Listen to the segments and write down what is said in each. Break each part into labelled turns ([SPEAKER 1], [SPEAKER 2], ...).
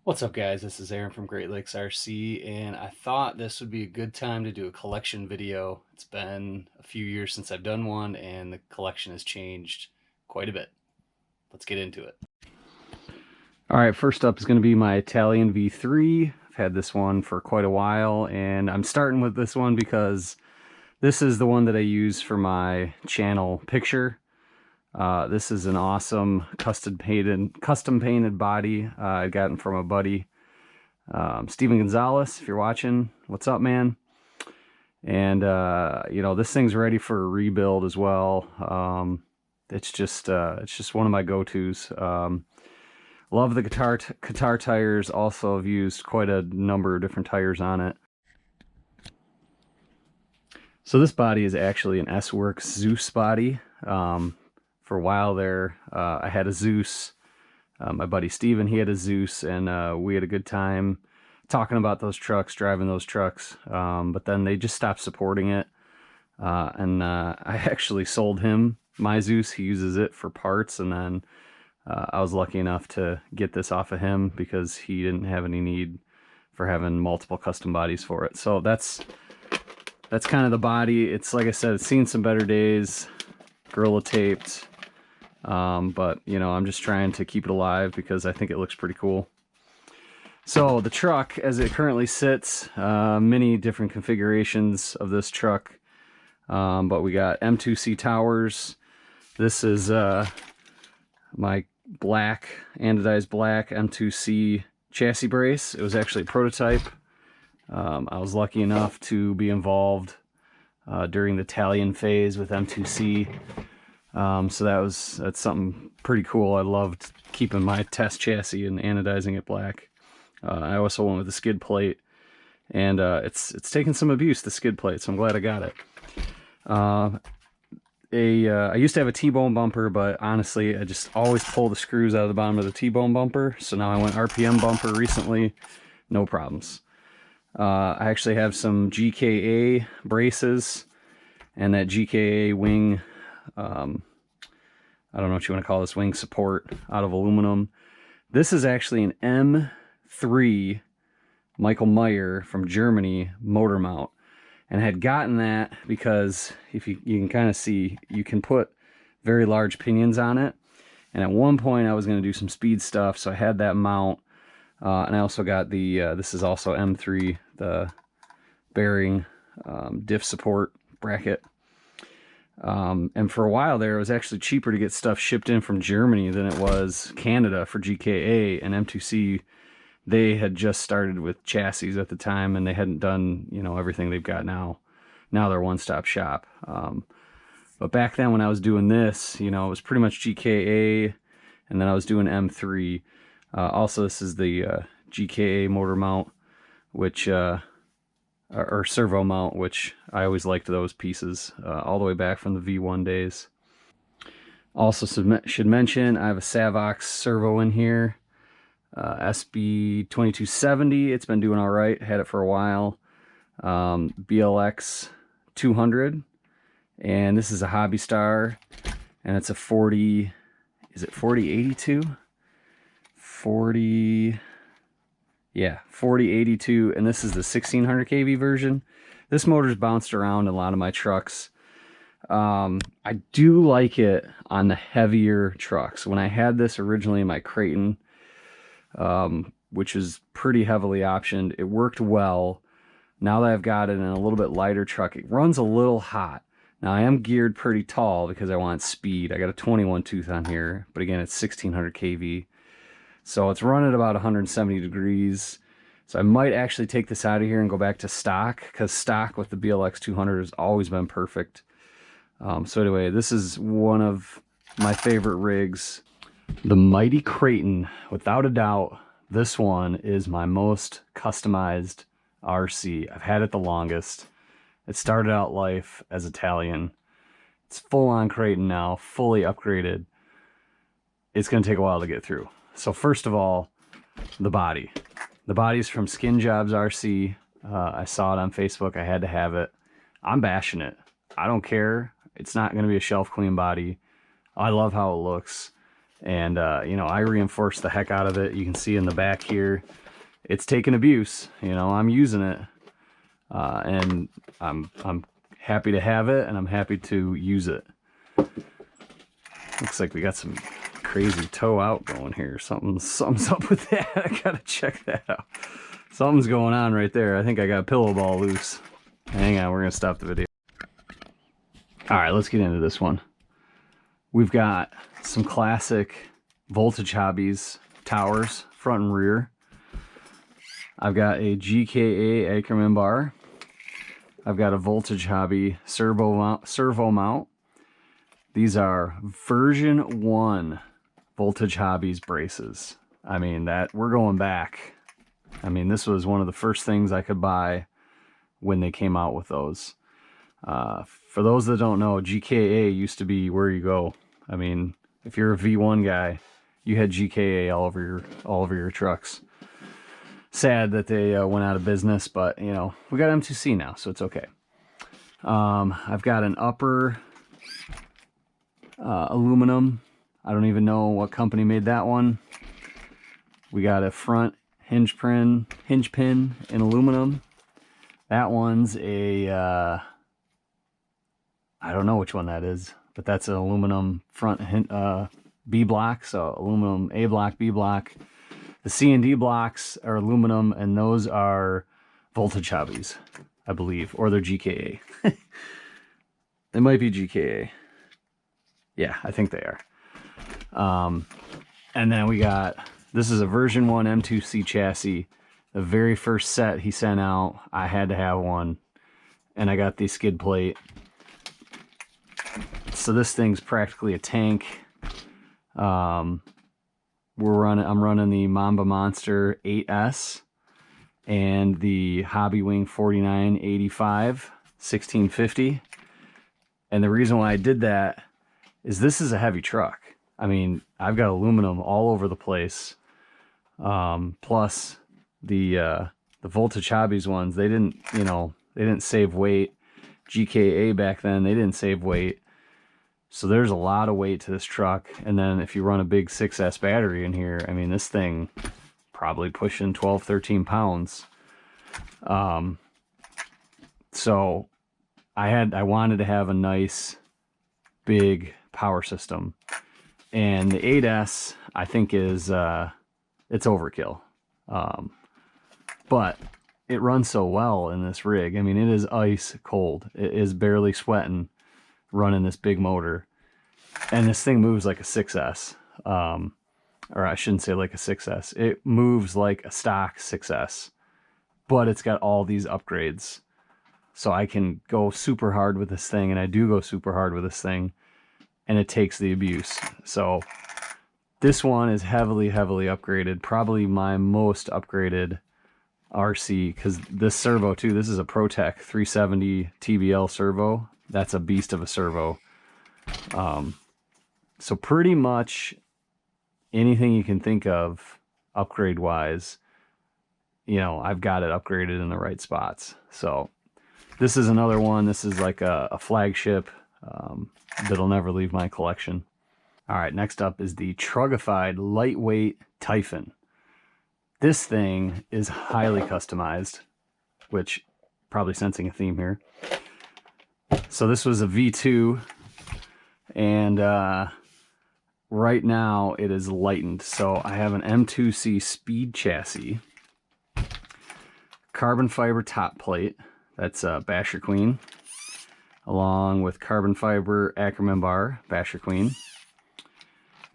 [SPEAKER 1] What's up, guys? This is Aaron from Great Lakes RC, and I thought this would be a good time to do a collection video. It's been a few years since I've done one, and the collection has changed quite a bit. Let's get into it. All right, first up is going to be my Talion V3. I've had this one for quite a while, and I'm starting with this one because this is the one that I use for my channel picture. This is an awesome custom painted body I got it from a buddy, Steven Gonzalez. If you're watching, what's up, man? And you know, this thing's ready for a rebuild as well. It's just one of my go-tos. Love the guitar tires. Also, have used quite a number of different tires on it. So this body is actually an S-Works Zeus body. For a while there, I had a Zeus. My buddy Steven, he had a Zeus, and we had a good time talking about those trucks, driving those trucks. But then they just stopped supporting it. I actually sold him my Zeus. He uses it for parts, and then I was lucky enough to get this off of him because he didn't have any need for having multiple custom bodies for it. So that's kind of the body. It's, like I said, it's seen some better days, Gorilla taped. But you know, I'm just trying to keep it alive because I think it looks pretty cool. So the truck, as it currently sits, many different configurations of this truck. But we got M2C towers. This is my black, anodized black M2C chassis brace. It was actually a prototype. I was lucky enough to be involved during the Talion phase with M2C. So that's something pretty cool. I loved keeping my test chassis and anodizing it black. I also went with the skid plate, and it's taken some abuse, the skid plate, so I'm glad I got it. I used to have a T-bone bumper, but honestly, I just always pull the screws out of the bottom of the T-bone bumper. So now I went RPM bumper recently, no problems. I actually have some GKA braces and that GKA wing, I don't know what you want to call this, wing support out of aluminum. This is actually an M3 Michael Meyer from Germany motor mount. And I had gotten that because if you can kind of see, you can put very large pinions on it. And at one point I was going to do some speed stuff, so I had that mount. And I also got the, this is also M3, the bearing diff support bracket. And for a while there, it was actually cheaper to get stuff shipped in from Germany than it was Canada for GKA. And M2C, they had just started with chassis at the time, and they hadn't done, you know, everything they've got now. Now they're one-stop shop. But back then when I was doing this, you know, it was pretty much GKA, and then I was doing M3. Also, this is the GKA motor mount, which, or servo mount, which I always liked those pieces, all the way back from the V1 days. Also should mention, I have a Savox servo in here. SB 2270, it's been doing all right, had it for a while. BLX 200, and this is a Hobby Star, and it's a 40, is it 4082? 40, yeah, 4082, and this is the 1600 kV version. This motor's bounced around a lot of my trucks. I do like it on the heavier trucks. When I had this originally in my Kraton, which is pretty heavily optioned, it worked well. Now that I've got it in a little bit lighter truck, it runs a little hot. Now I am geared pretty tall because I want speed. I got a 21 tooth on here, but again, it's 1600 kV. So it's running about 170 degrees. So I might actually take this out of here and go back to stock, because stock with the BLX 200 has always been perfect. So anyway, this is one of my favorite rigs. The mighty Kraton, without a doubt, this one is my most customized RC. I've had it the longest. It started out life as Italian. It's full-on Kraton now, fully upgraded. It's going to take a while to get through. So first of all, the body. The body's from Skin Jobs RC. I saw it on Facebook. I had to have it. I'm bashing it. I don't care. It's not going to be a shelf clean body. I love how it looks. And, you know, I reinforced the heck out of it. You can see in the back here, it's taken abuse. You know, I'm using it. And I'm happy to have it, and I'm happy to use it. Looks like we got some crazy toe out going here. Something's up with that. I gotta check that out. Something's going on right there. I think I got a pillow ball loose. Hang on, we're gonna stop the video. All right, let's get into this one. We've got some classic Voltage Hobbies towers, front and rear. I've got a GKA Ackerman bar. I've got a Voltage Hobby servo mount. These are version 1 Voltage Hobbies braces. I mean, that we're going back. I mean, this was one of the first things I could buy when they came out with those. For those that don't know, GKA used to be where you go. I mean, if you're a V1 guy, you had GKA all over your trucks. Sad that they went out of business, but you know, we got M2C now, so it's okay. I've got an upper aluminum. I don't even know what company made that one. We got a front hinge pin in aluminum. That one's a I don't know which one that is, but that's an aluminum front B block, so aluminum A block, B block. The C and D blocks are aluminum, and those are Voltage Hobbies, I believe, or they're GKA. They might be GKA. Yeah, I think they are. And then we got, this is a version 1 M2C chassis. The very first set he sent out, I had to have one, and I got the skid plate. So this thing's practically a tank. I'm running the Mamba Monster 8S and the Hobby Wing 4985 1650. And the reason why I did that is this is a heavy truck. I mean, I've got aluminum all over the place. Plus the Voltage Hobbies ones, they didn't save weight. GKA back then, they didn't save weight. So there's a lot of weight to this truck. And then if you run a big 6S battery in here, I mean, this thing probably pushing 12, 13 pounds. So I wanted to have a nice big power system. And the 8S, I think is, it's overkill. But it runs so well in this rig. I mean, it is ice cold. It is barely sweating running this big motor, and this thing moves like a 6S, or I shouldn't say like a 6S. It moves like a stock 6S, but it's got all these upgrades, so I can go super hard with this thing, and I do go super hard with this thing, and it takes the abuse. So this one is heavily upgraded, probably my most upgraded RC, because this servo too, this is a ProTech 370 TBL servo. That's a beast of a servo. So pretty much anything you can think of upgrade wise, you know, I've got it upgraded in the right spots. So this is another one. This is like a flagship that'll never leave my collection. All right, next up is the Trugified Lightweight Typhon. This thing is highly customized, which probably sensing a theme here. So this was a V2, and right now it is lightened. So I have an M2C speed chassis, carbon fiber top plate, that's Basher Queen, along with carbon fiber Ackerman bar, Basher Queen.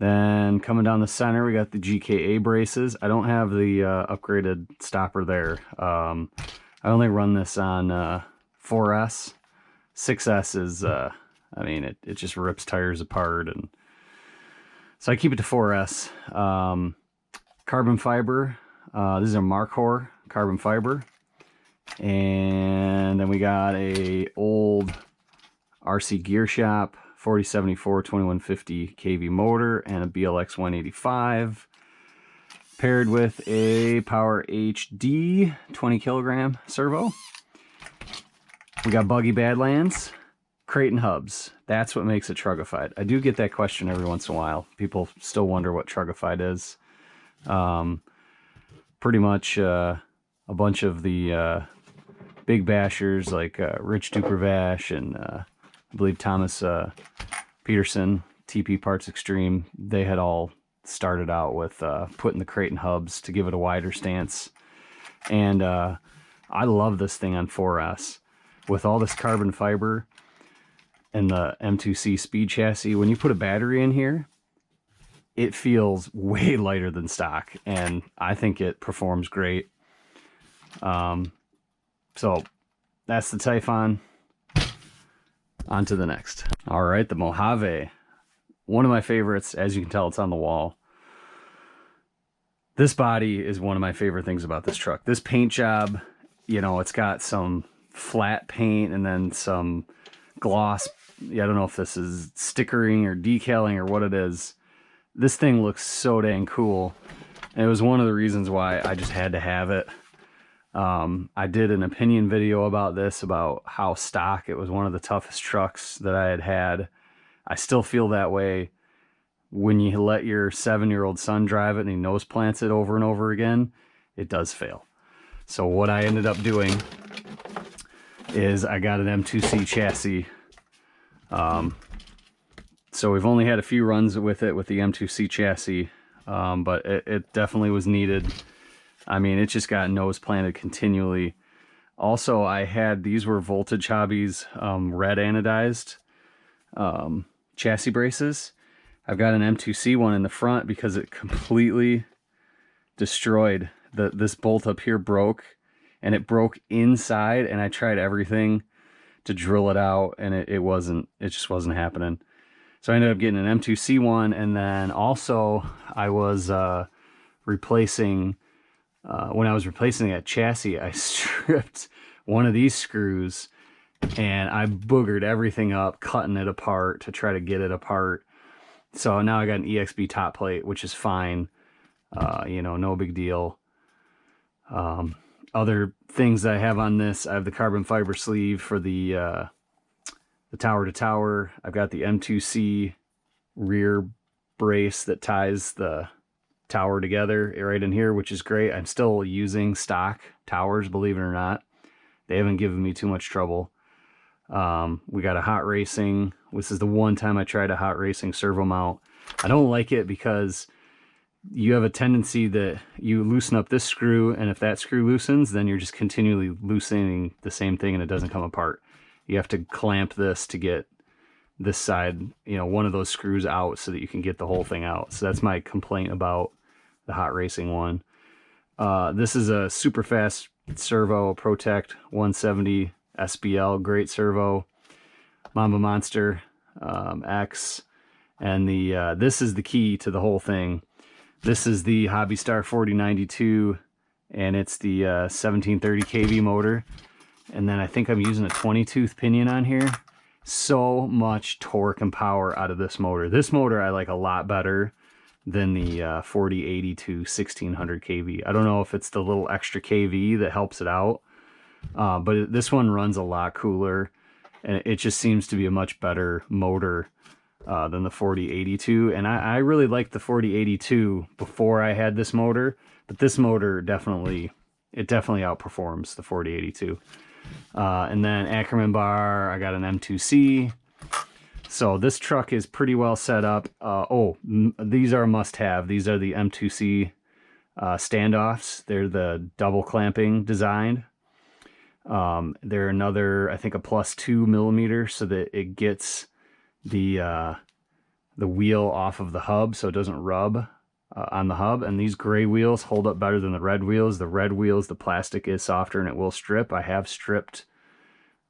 [SPEAKER 1] Then coming down the center, we got the GKA braces. I don't have the upgraded stopper there. I only run this on 4S. 6S is, I mean, it just rips tires apart, and so I keep it to 4S. Carbon fiber, this is a Markhor carbon fiber, and then we got a old RC Gear Shop 4074 2150 kV motor and a BLX 185, paired with a Power HD 20 kilogram servo. We got Buggy Badlands Kraton hubs. That's what makes it trugified. I do get that question every once in a while. People still wonder what trugified is. Pretty much a bunch of the big bashers like Rich Dupervash and I believe Thomas Peterson, TP Parts Extreme, they had all started out with putting the Kraton hubs to give it a wider stance. And I love this thing on 4S. With all this carbon fiber and the M2C speed chassis, when you put a battery in here, it feels way lighter than stock, and I think it performs great. So that's the Typhon. On to the next. All right, the Mojave. One of my favorites. As you can tell, it's on the wall. This body is one of my favorite things about this truck. This paint job, you know, it's got some flat paint and then some gloss. Yeah, I don't know if this is stickering or decaling or what it is. This thing looks so dang cool. And it was one of the reasons why I just had to have it. I did an opinion video about this, about how stock, it was one of the toughest trucks that I had had. I still feel that way when you let your 7-year-old son drive it and he nose plants it over and over again. It does fail. So what I ended up doing is I got an M2C chassis. So we've only had a few runs with it with the M2C chassis, but it definitely was needed. I mean, it just got nose planted continually. Also, I had, these were Voltage Hobbies red anodized chassis braces. I've got an M2C one in the front because it completely destroyed. This bolt up here broke, and it broke inside, and I tried everything to drill it out, and it just wasn't happening. So I ended up getting an M2C one, and then also I was replacing, when I was replacing that chassis, I stripped one of these screws, and I boogered everything up, cutting it apart to try to get it apart. So now I got an EXB top plate, which is fine. You know, no big deal. Other things that I have on this, I have the carbon fiber sleeve for the tower to tower. I've got the M2C rear brace that ties the tower together right in here, which is great. I'm still using stock towers, believe it or not. They haven't given me too much trouble. We got a hot racing. This is the one time I tried a hot racing servo mount. I don't like it because you have a tendency that you loosen up this screw, and if that screw loosens, then you're just continually loosening the same thing and it doesn't come apart. You have to clamp this to get this side, you know, one of those screws out so that you can get the whole thing out. So that's my complaint about the hot racing one. This is a super fast servo, Protect 170 SBL, great servo, Mamba Monster X, and the this is the key to the whole thing. This is the Hobby Star 4092, and it's the 1730 kV motor. And then I think I'm using a 20-tooth pinion on here. So much torque and power out of this motor. This motor I like a lot better than the 4082 1600 kV. I don't know if it's the little extra kV that helps it out, but this one runs a lot cooler, and it just seems to be a much better motor than the 4082. And I really liked the 4082 before I had this motor, but this motor definitely outperforms the 4082. And then Ackerman bar, I got an M2C. So this truck is pretty well set up. These are a must-have. These are the M2C standoffs. They're the double clamping design. They're another, I think, a +2 millimeter so that it gets the wheel off of the hub so it doesn't rub on the hub. And these gray wheels hold up better than the red wheels. The red wheels, the plastic is softer and it will strip. I have stripped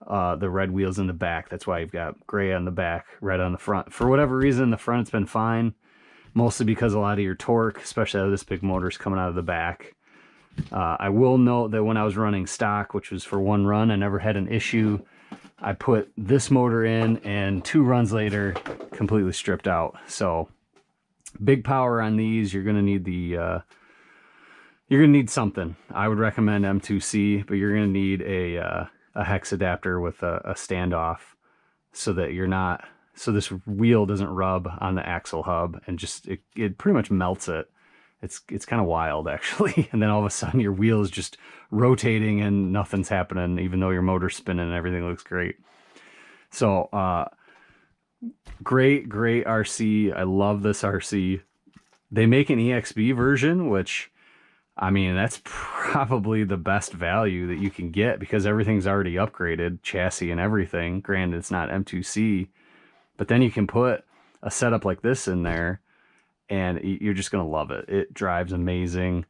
[SPEAKER 1] the red wheels in the back. That's why you've got gray on the back, red on the front. For whatever reason, the front it's been fine, mostly because a lot of your torque, especially out of this big motor, is coming out of the back. I will note that when I was running stock, which was for one run, I never had an issue. I put this motor in, and 2 runs later, completely stripped out. So big power on these. You're gonna need the you're gonna need something. I would recommend M2C, but you're gonna need a hex adapter with a standoff so that you're not, so this wheel doesn't rub on the axle hub, and just it pretty much melts it. It's kind of wild, actually. And then all of a sudden your wheel is just rotating and nothing's happening, even though your motor's spinning and everything looks great. So great RC. I love this RC. They make an EXB version, which, I mean, that's probably the best value that you can get, because everything's already upgraded, chassis and everything. Granted, it's not M2C, but then you can put a setup like this in there and you're just going to love it. It drives amazing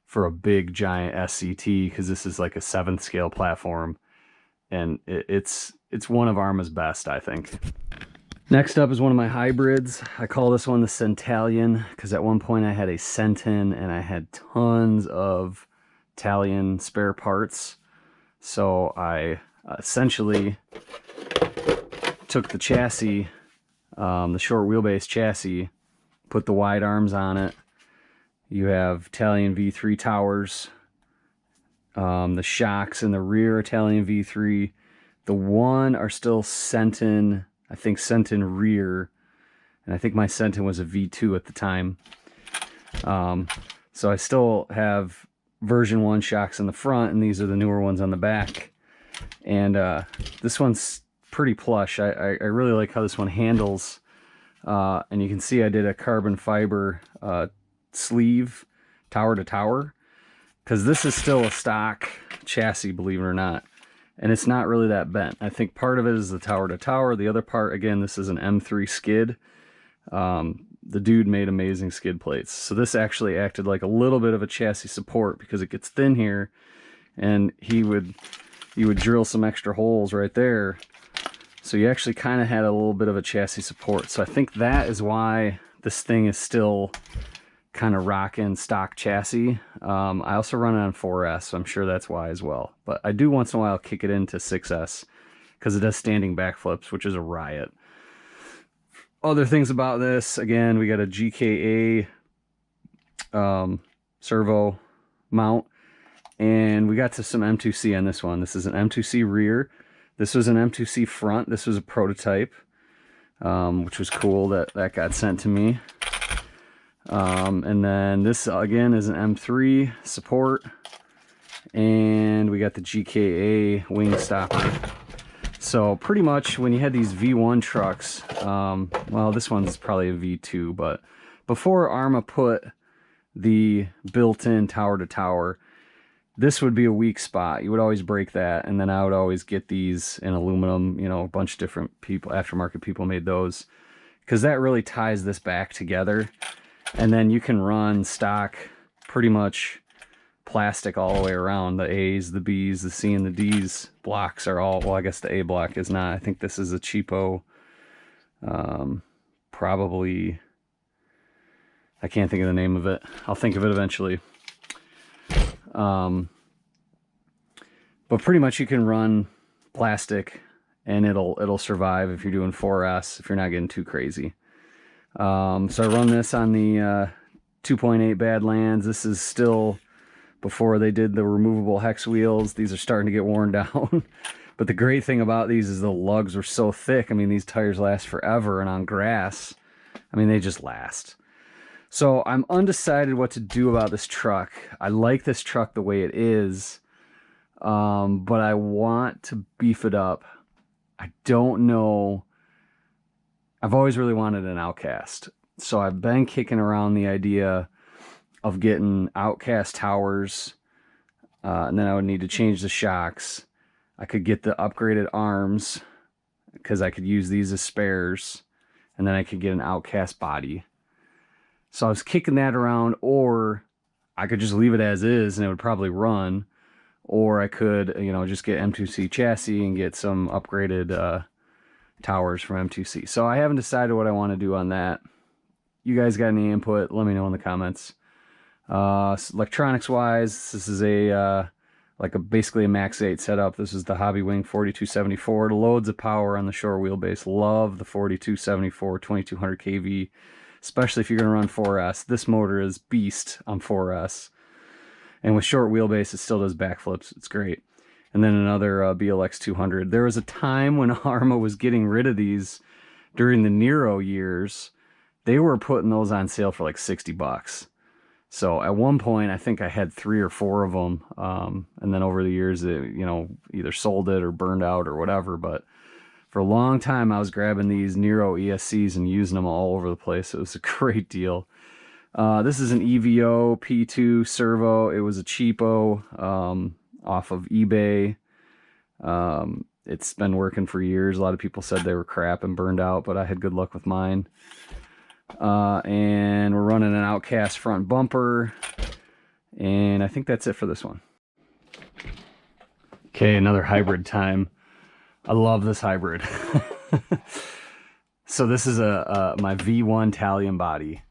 [SPEAKER 1] for a big giant SCT, because this is like a 7th scale platform, and it's one of Arrma's best, I think. Next up is one of my hybrids. I call this one the Sentalion, because at one point I had a Senton and I had tons of Talion spare parts. So I essentially took the chassis, the short wheelbase chassis, put the wide arms on it. You have Talion V3 towers. The shocks in the rear are Talion V3. The one are still Senton, I think Senton rear, and I think my Senton was a V2 at the time. So I still have version 1 shocks in the front, and these are the newer ones on the back. And this one's pretty plush. I really like how this one handles. And you can see I did a carbon fiber sleeve tower to tower, because this is still a stock chassis, believe it or not. And it's not really that bent. I think part of it is the tower to tower. The other part, again, this is an M3 skid. The dude made amazing skid plates. So this actually acted like a little bit of a chassis support, because it gets thin here, and you would drill some extra holes right there. So you actually kind of had a little bit of a chassis support. So I think that is why this thing is still kind of rocking stock chassis. I also run it on 4S, so I'm sure that's why as well. But I do once in a while kick it into 6S, because it does standing backflips, which is a riot. Other things about this, again, we got a GKA servo mount, and we got to some M2C on this one. This is an M2C rear. This was an M2C front. This was a prototype, which was cool that got sent to me. And then this again is an M3 support, and we got the GKA wing stopper. So pretty much when you had these V1 trucks, well, this one's probably a V2, but before Arrma put the built-in tower to tower, this would be a weak spot. You would always break that, and then I would always get these in aluminum. You know, a bunch of different people, aftermarket people made those, because that really ties this back together. And then you can run stock pretty much plastic all the way around. The A's, the B's, the C, and the D's blocks are all, well, I guess the A block is not. I think this is a cheapo, probably, I can't think of the name of it. I'll think of it eventually. But pretty much you can run plastic and it'll survive if you're doing 4S, if you're not getting too crazy. So I run this on the 2.8 Badlands. This is still before they did the removable hex wheels. These are starting to get worn down. But the great thing about these is the lugs were so thick. I mean, these tires last forever, and on grass, I mean, they just last. So I'm undecided what to do about this truck. I like this truck the way it is, but I want to beef it up. I don't know. I've always really wanted an Outcast. So I've been kicking around the idea of getting Outcast towers, and then I would need to change the shocks. I could get the upgraded arms, because I could use these as spares, and then I could get an Outcast body. So I was kicking that around, or I could just leave it as is and it would probably run, or I could, you know, just get M2C chassis and get some upgraded towers from M2C. So I haven't decided what I want to do on that. You guys got any input? Let me know in the comments. Electronics wise, this is a basically a Max 8 setup. This is the Hobby Wing 4274. Loads of power on the short wheelbase. Love the 4274 2200 kV, especially if you're going to run 4S. This motor is beast on 4S, and with short wheelbase it still does backflips. It's great. and then another BLX 200. There was a time when Arrma was getting rid of these during the Nero years. They were putting those on sale for like 60 bucks. So at one point, I think I had 3 or 4 of them. And then over the years, they, you know, either sold it or burned out or whatever. But for a long time, I was grabbing these Nero ESCs and using them all over the place. It was a great deal. This is an EVO P2 servo. It was a cheapo off of eBay. It's been working for years. A lot of people said they were crap and burned out, but I had good luck with mine. And we're running an Outcast front bumper, and I think that's it for this one. Okay, another hybrid time. I love this hybrid. So this is my V1 Talion body,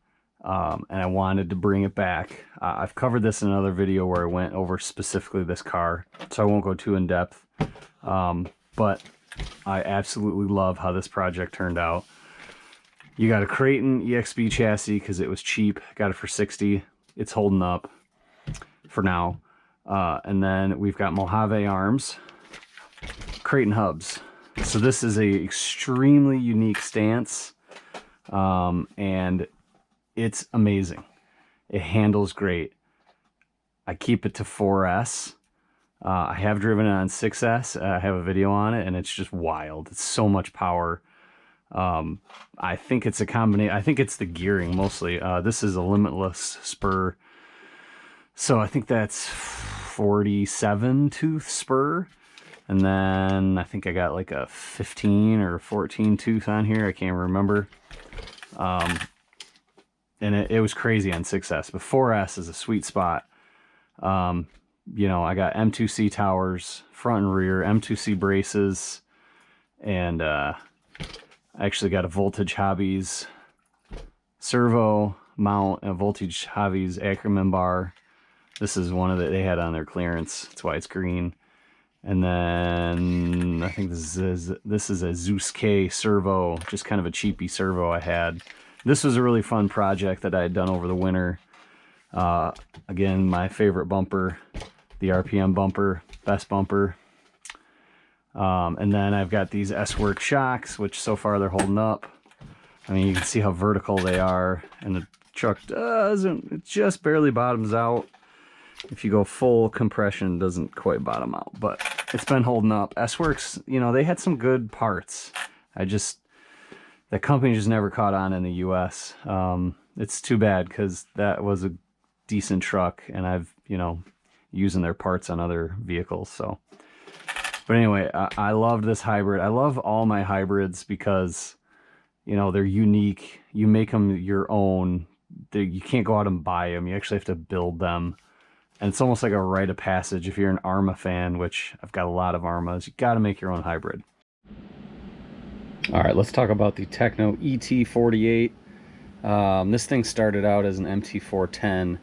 [SPEAKER 1] and I wanted to bring it back. I've covered this in another video where I went over specifically this car, so I won't go too in depth, but I absolutely love how this project turned out. You got a Kraton EXB chassis because it was cheap. Got it for 60. It's holding up for now. And then we've got Mojave arms, Kraton hubs. So this is a extremely unique stance, and it's amazing. It handles great. I keep it to 4S. I have driven it on 6S. I have a video on it, and it's just wild. It's so much power. I think it's a combination. I think it's the gearing mostly. This is a limitless spur, so I think that's 47 tooth spur, and then I think I got like a 15 or 14 tooth on here. I can't remember. And it was crazy on 6S, but 4S is a sweet spot. You know, I got M2C towers, front and rear, M2C braces, and I actually got a Voltage Hobbies servo mount and a Voltage Hobbies Ackerman bar. This is one of the, they had on their clearance. That's why it's green. And then I think this is a Zeus K servo, just kind of a cheapy servo I had. This was a really fun project that I had done over the winter. Again, my favorite bumper, the RPM bumper, best bumper. And then I've got these S-Work shocks, which so far they're holding up. I mean, you can see how vertical they are, and the truck doesn't, it just barely bottoms out. If you go full compression, it doesn't quite bottom out, but it's been holding up. S-Works, you know, they had some good parts. The company just never caught on in the US. It's too bad, because that was a decent truck, and I've, you know, using their parts on other vehicles, so. But anyway, I loved this hybrid. I love all my hybrids because, you know, they're unique. You make them your own. You can't go out and buy them. You actually have to build them. And it's almost like a rite of passage. If you're an Arrma fan, which I've got a lot of Arrmas, you got to make your own hybrid. All right, let's talk about the Tekno ET48. This thing started out as an MT410,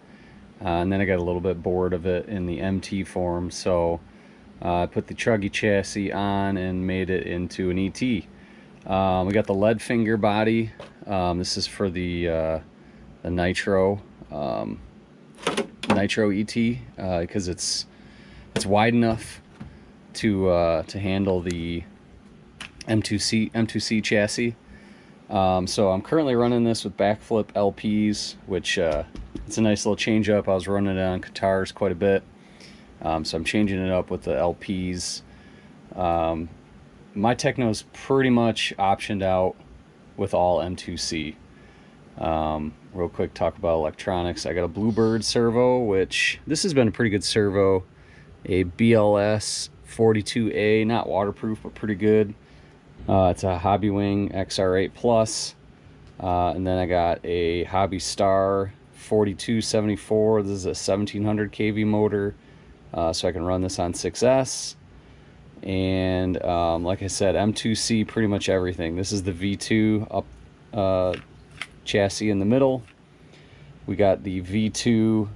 [SPEAKER 1] and then I got a little bit bored of it in the MT form, so I put the Truggy chassis on and made it into an ET. We got the lead finger body. This is for the Nitro ET, because it's wide enough to handle the M2C chassis. So I'm currently running this with backflip LPs, which it's a nice little change up. I was running it on Qatars quite a bit. So I'm changing it up with the LPs. My Tekno's pretty much optioned out with all M2C. Real quick, talk about electronics. I got a Bluebird servo, which this has been a pretty good servo. A BLS 42A, not waterproof, but pretty good. It's a Hobby Wing XR8 Plus. And then I got a Hobby Star 4274. This is a 1700 kV motor. So I can run this on 6S, and like I said, M2C pretty much everything. This is the V2 up chassis in the middle. We got the V2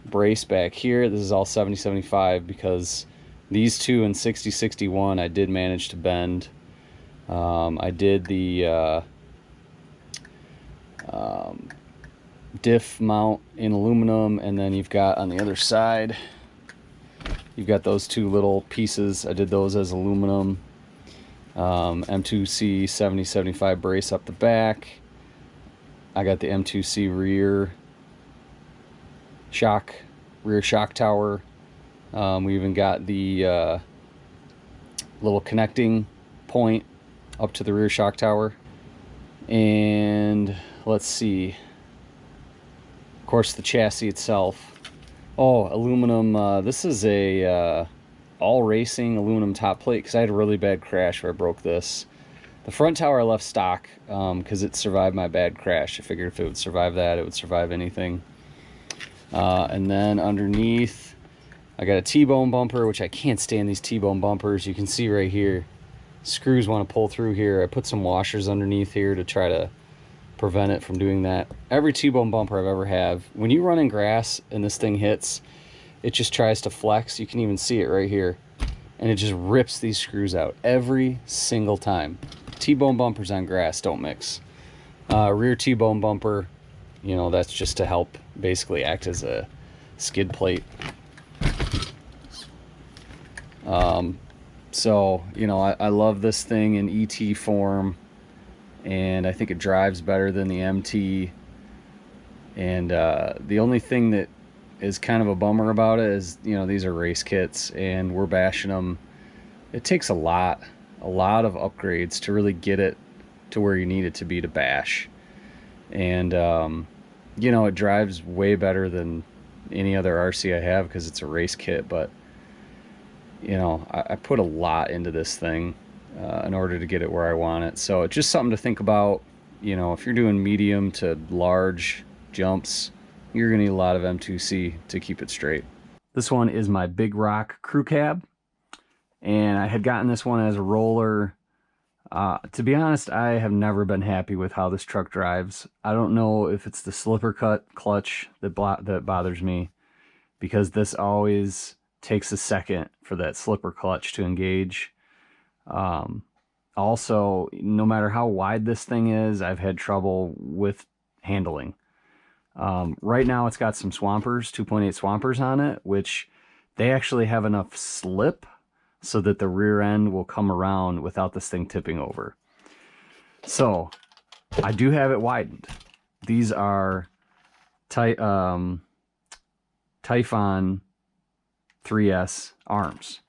[SPEAKER 1] brace back here. This is all 70-75 because these two in 60-61 I did manage to bend. I did the diff mount in aluminum, and then you've got on the other side You've got those two little pieces. I did those as aluminum. M2C 7075 brace up the back. I got the M2C rear shock tower. We even got the little connecting point up to the rear shock tower. And let's see, of course, the chassis itself. Oh, aluminum. This is a all racing aluminum top plate because I had a really bad crash where I broke this. The front tower I left stock because it survived my bad crash. I figured if it would survive that, it would survive anything. And then underneath, I got a T-bone bumper, which I can't stand these T-bone bumpers. You can see right here, screws want to pull through here. I put some washers underneath here to try to prevent it from doing that. Every T-bone bumper I've ever had, when you run in grass and this thing hits, it just tries to flex. You can even see it right here. And it just rips these screws out every single time. T-bone bumpers on grass don't mix. Rear T-bone bumper, you know, that's just to help basically act as a skid plate. So, you know, I love this thing in ET form, and I think it drives better than the MT. And the only thing that is kind of a bummer about it is, you know, these are race kits and we're bashing them. It takes a lot of upgrades to really get it to where you need it to be to bash. And you know, it drives way better than any other RC I have because it's a race kit, but you know, I put a lot into this thing in order to get it where I want it. So it's just something to think about. You know, if you're doing medium to large jumps, you're gonna need a lot of M2C to keep it straight. This one is my Big Rock crew cab, and I had gotten this one as a roller. To be honest, I have never been happy with how this truck drives. I don't know if it's the slipper cut clutch that bothers me, because this always takes a second for that slipper clutch to engage. Also, no matter how wide this thing is, I've had trouble with handling. Right now it's got some swampers, 2.8 swampers on it, which they actually have enough slip so that the rear end will come around without this thing tipping over. So I do have it widened. These are Typhon 3S arms,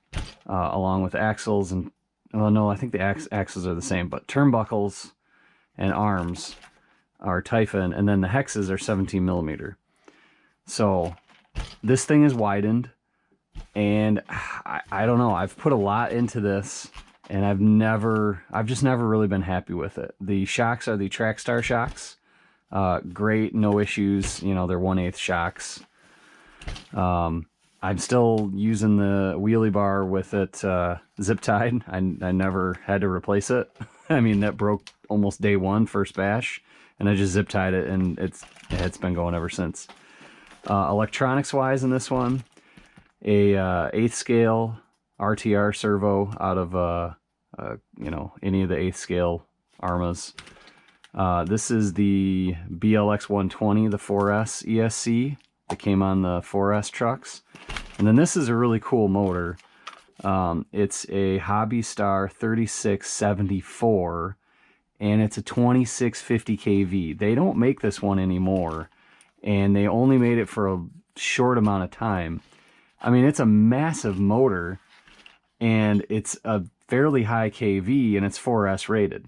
[SPEAKER 1] along with axles and, well, no, I think the axles are the same, but turnbuckles and arms are Typhon, and then the hexes are 17 millimeter. So this thing is widened, and I don't know, I've put a lot into this, and I've just never really been happy with it. The shocks are the Traxxas shocks. Great, no issues. You know, they're 1/8 shocks. I'm still using the wheelie bar with it zip tied. I never had to replace it. I mean, that broke almost day one, first bash, and I just zip tied it, and it's been going ever since. Electronics wise in this one, a 8th scale RTR servo out of you know, any of the 8th scale Arrmas. This is the BLX 120, the 4S ESC that came on the 4S trucks. And then this is a really cool motor. It's a Hobby Star 3674, and it's a 2650 kV. They don't make this one anymore, and they only made it for a short amount of time. I mean, it's a massive motor, and it's a fairly high kV, and it's 4S rated.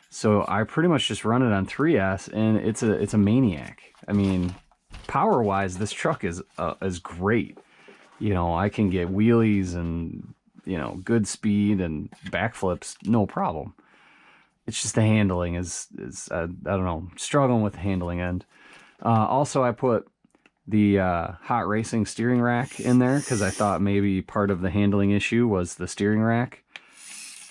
[SPEAKER 1] So I pretty much just run it on 3S, and it's a maniac. I mean, power-wise, this truck is great. You know, I can get wheelies and, you know, good speed and backflips, no problem. It's just the handling is I don't know, struggling with the handling end. Also, I put the Hot Racing steering rack in there because I thought maybe part of the handling issue was the steering rack.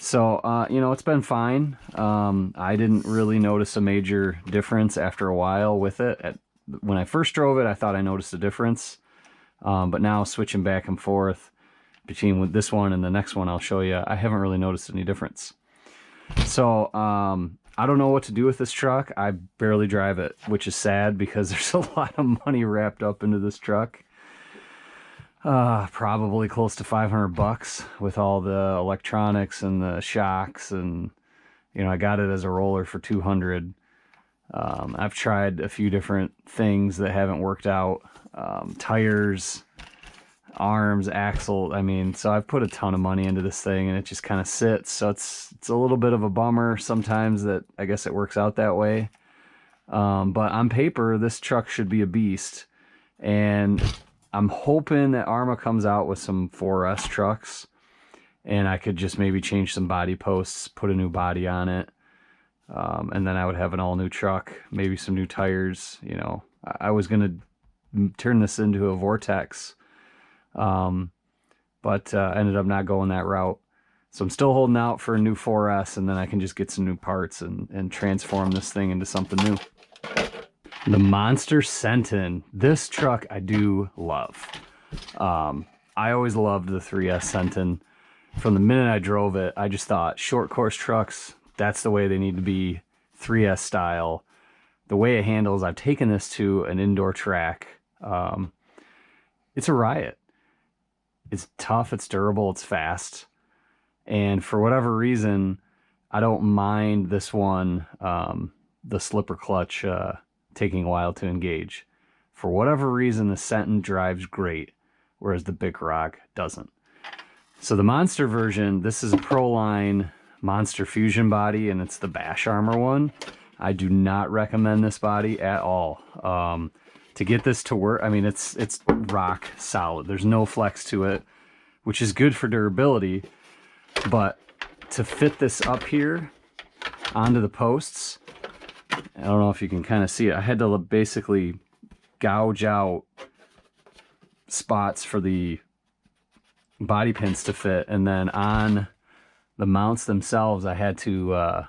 [SPEAKER 1] So, you know, it's been fine. I didn't really notice a major difference after a while with it. When I first drove it, I thought I noticed a difference. But now switching back and forth between this one and the next one I'll show you, I haven't really noticed any difference. So, I don't know what to do with this truck. I barely drive it, which is sad because there's a lot of money wrapped up into this truck. Probably close to 500 bucks with all the electronics and the shocks, and you know, I got it as a roller for 200. I've tried a few different things that haven't worked out. Tires, arms, axle. I mean, so I've put a ton of money into this thing and it just kind of sits. So it's a little bit of a bummer sometimes that I guess it works out that way. But on paper, this truck should be a beast. And I'm hoping that Arrma comes out with some 4S trucks and I could just maybe change some body posts, put a new body on it. And then I would have an all new truck, maybe some new tires. You know, I was going to turn this into a Vortex, but ended up not going that route. So I'm still holding out for a new 4S, and then I can just get some new parts and transform this thing into something new. The Monster Senton. This truck I do love. I always loved the 3S Senton. From the minute I drove it, I just thought short course trucks, that's the way they need to be, 3S style. The way it handles, I've taken this to an indoor track. It's a riot. It's tough, it's durable, it's fast. And for whatever reason, I don't mind this one, the slipper clutch taking a while to engage. For whatever reason, the Senton drives great, whereas the Big Rock doesn't. So the Monster version, this is a Proline Monster Fusion body, and it's the Bash Armor one. I do not recommend this body at all. To get this to work, I mean, it's rock solid. There's no flex to it, which is good for durability. But to fit this up here onto the posts, I don't know if you can kind of see it. I had to basically gouge out spots for the body pins to fit, and then on the mounts themselves, I had to,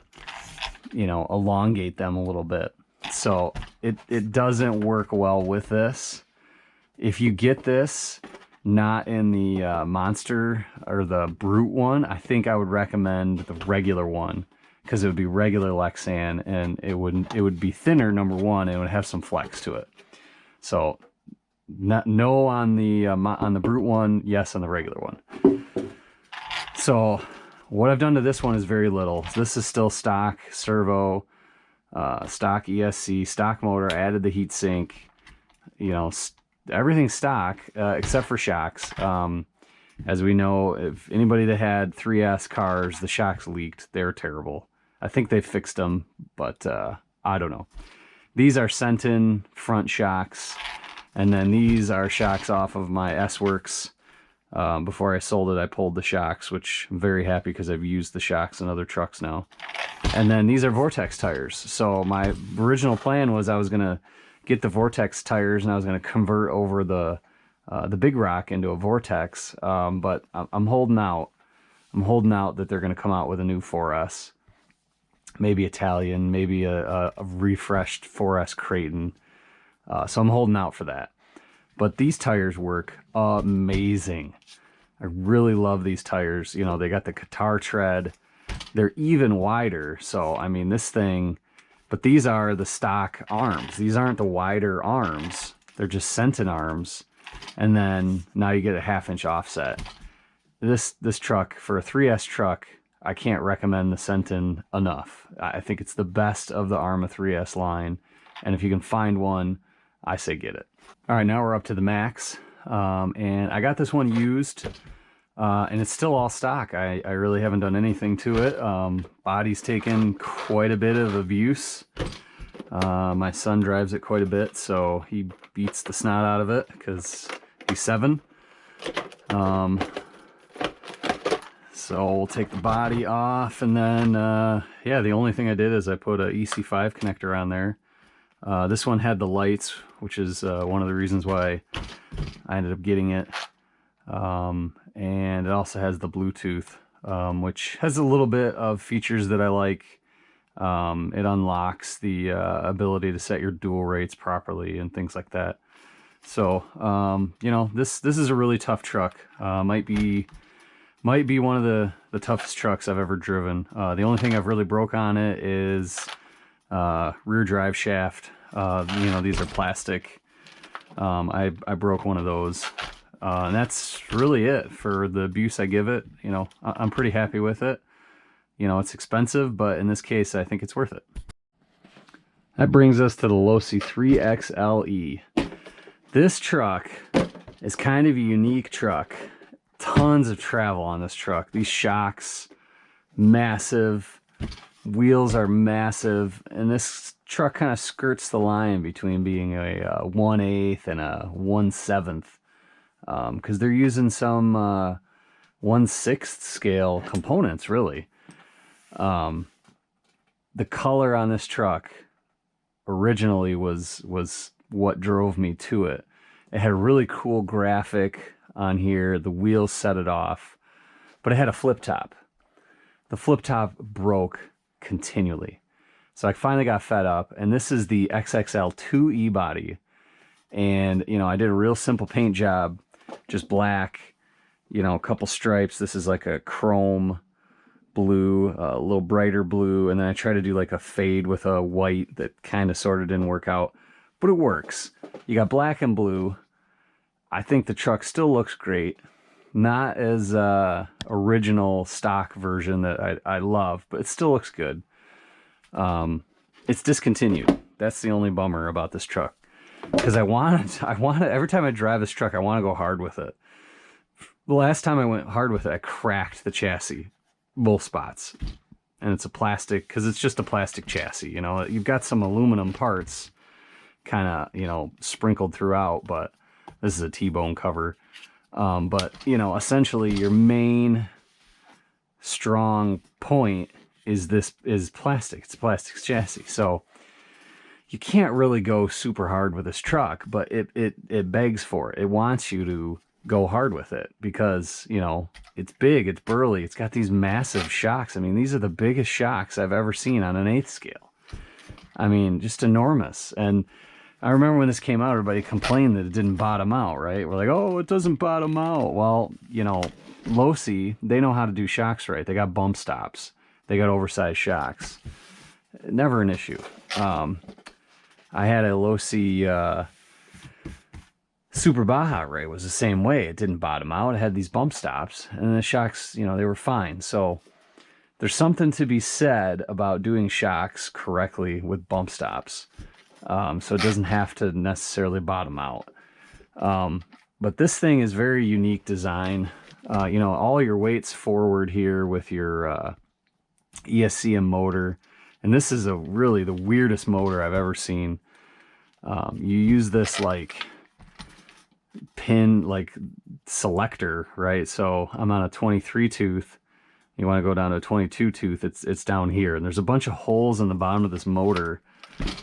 [SPEAKER 1] you know, elongate them a little bit. So it doesn't work well with this. If you get this not in the Monster or the Brute one, I think I would recommend the regular one, because it would be regular Lexan, and it would be thinner, number one, and it would have some flex to it. So no on the Brute one, yes on the regular one. So what I've done to this one is very little. This is still stock servo, stock ESC, stock motor. I added the heat sink, you know, everything's stock except for shocks. As we know, if anybody that had 3S cars, the shocks leaked. They're terrible. I think they fixed them, but I don't know. These are Senton front shocks, and then these are shocks off of my S-Works. Before I sold it, I pulled the shocks, which I'm very happy because I've used the shocks in other trucks now. And then these are Vortex tires. So my original plan was I was going to get the Vortex tires and I was going to convert over the Big Rock into a Vortex. But I'm holding out. I'm holding out that they're going to come out with a new 4S. Maybe Italian, maybe a refreshed 4S Kraton. So I'm holding out for that. But these tires work amazing. I really love these tires. You know, they got the Qatar tread. They're even wider. So, I mean, this thing... But these are the stock arms. These aren't the wider arms. They're just Senton arms. And then now you get a 1/2-inch offset. This truck, for a 3S truck, I can't recommend the Senton enough. I think it's the best of the Arrma 3S line. And if you can find one, I say get it. All right, now we're up to the Max. And I got this one used. And it's still all stock. I really haven't done anything to it. Body's taken quite a bit of abuse. My son drives it quite a bit, so he beats the snot out of it because he's 7. So we'll take the body off, and then, yeah, the only thing I did is I put a EC5 connector on there. This one had the lights, which is one of the reasons why I ended up getting it. And it also has the Bluetooth, which has a little bit of features that I like. It unlocks the ability to set your dual rates properly and things like that. So, you know, this is a really tough truck. Might be one of the toughest trucks I've ever driven. The only thing I've really broke on it is rear drive shaft. You know, these are plastic. I broke one of those. And that's really it for the abuse I give it. You know, I'm pretty happy with it. You know, it's expensive, but in this case, I think it's worth it. That brings us to the Losi 3XLE. This truck is kind of a unique truck. Tons of travel on this truck. These shocks, massive. Wheels are massive. And this truck kind of skirts the line between being a 1/8 and a 1/7. Because they're using some 1/6 scale components, really. The color on this truck originally was what drove me to it. It had a really cool graphic on here. The wheels set it off, but it had a flip top. The flip top broke continually. So I finally got fed up, and this is the XXL 2E body. And, you know, I did a real simple paint job, just black, you know, a couple stripes. This is like a chrome blue, a little brighter blue, and then I try to do like a fade with a white that kind of sort of didn't work out, but it works. You got black and blue. I think the truck still looks great. Not as original stock version that I love, but it still looks good. It's discontinued. That's the only bummer about this truck, because I want to, every time I drive this truck, I want to go hard with it. The last time I went hard with it, I cracked the chassis, both spots, and it's a plastic, because it's just a plastic chassis. You know, you've got some aluminum parts kind of, you know, sprinkled throughout, but this is a T-bone cover. But, you know, essentially your main strong point is plastic. It's a plastic chassis. So you can't really go super hard with this truck, but it begs for it. It wants you to go hard with it because, you know, it's big, it's burly, it's got these massive shocks. I mean, these are the biggest shocks I've ever seen on an 1/8 scale. I mean, just enormous. And I remember when this came out, everybody complained that it didn't bottom out, right? We're like, oh, it doesn't bottom out. Well, you know, Losi, they know how to do shocks right. They got bump stops. They got oversized shocks. Never an issue. I had a Losi Super Baja Rey, was the same way. It didn't bottom out. It had these bump stops, and the shocks, you know, they were fine. So there's something to be said about doing shocks correctly with bump stops. So it doesn't have to necessarily bottom out. But this thing is very unique design. You know, all your weight's forward here with your ESCM motor. And this is really the weirdest motor I've ever seen. You use this like pin, like selector, right? So I'm on a 23 tooth. You want to go down to a 22 tooth, it's down here. And there's a bunch of holes in the bottom of this motor.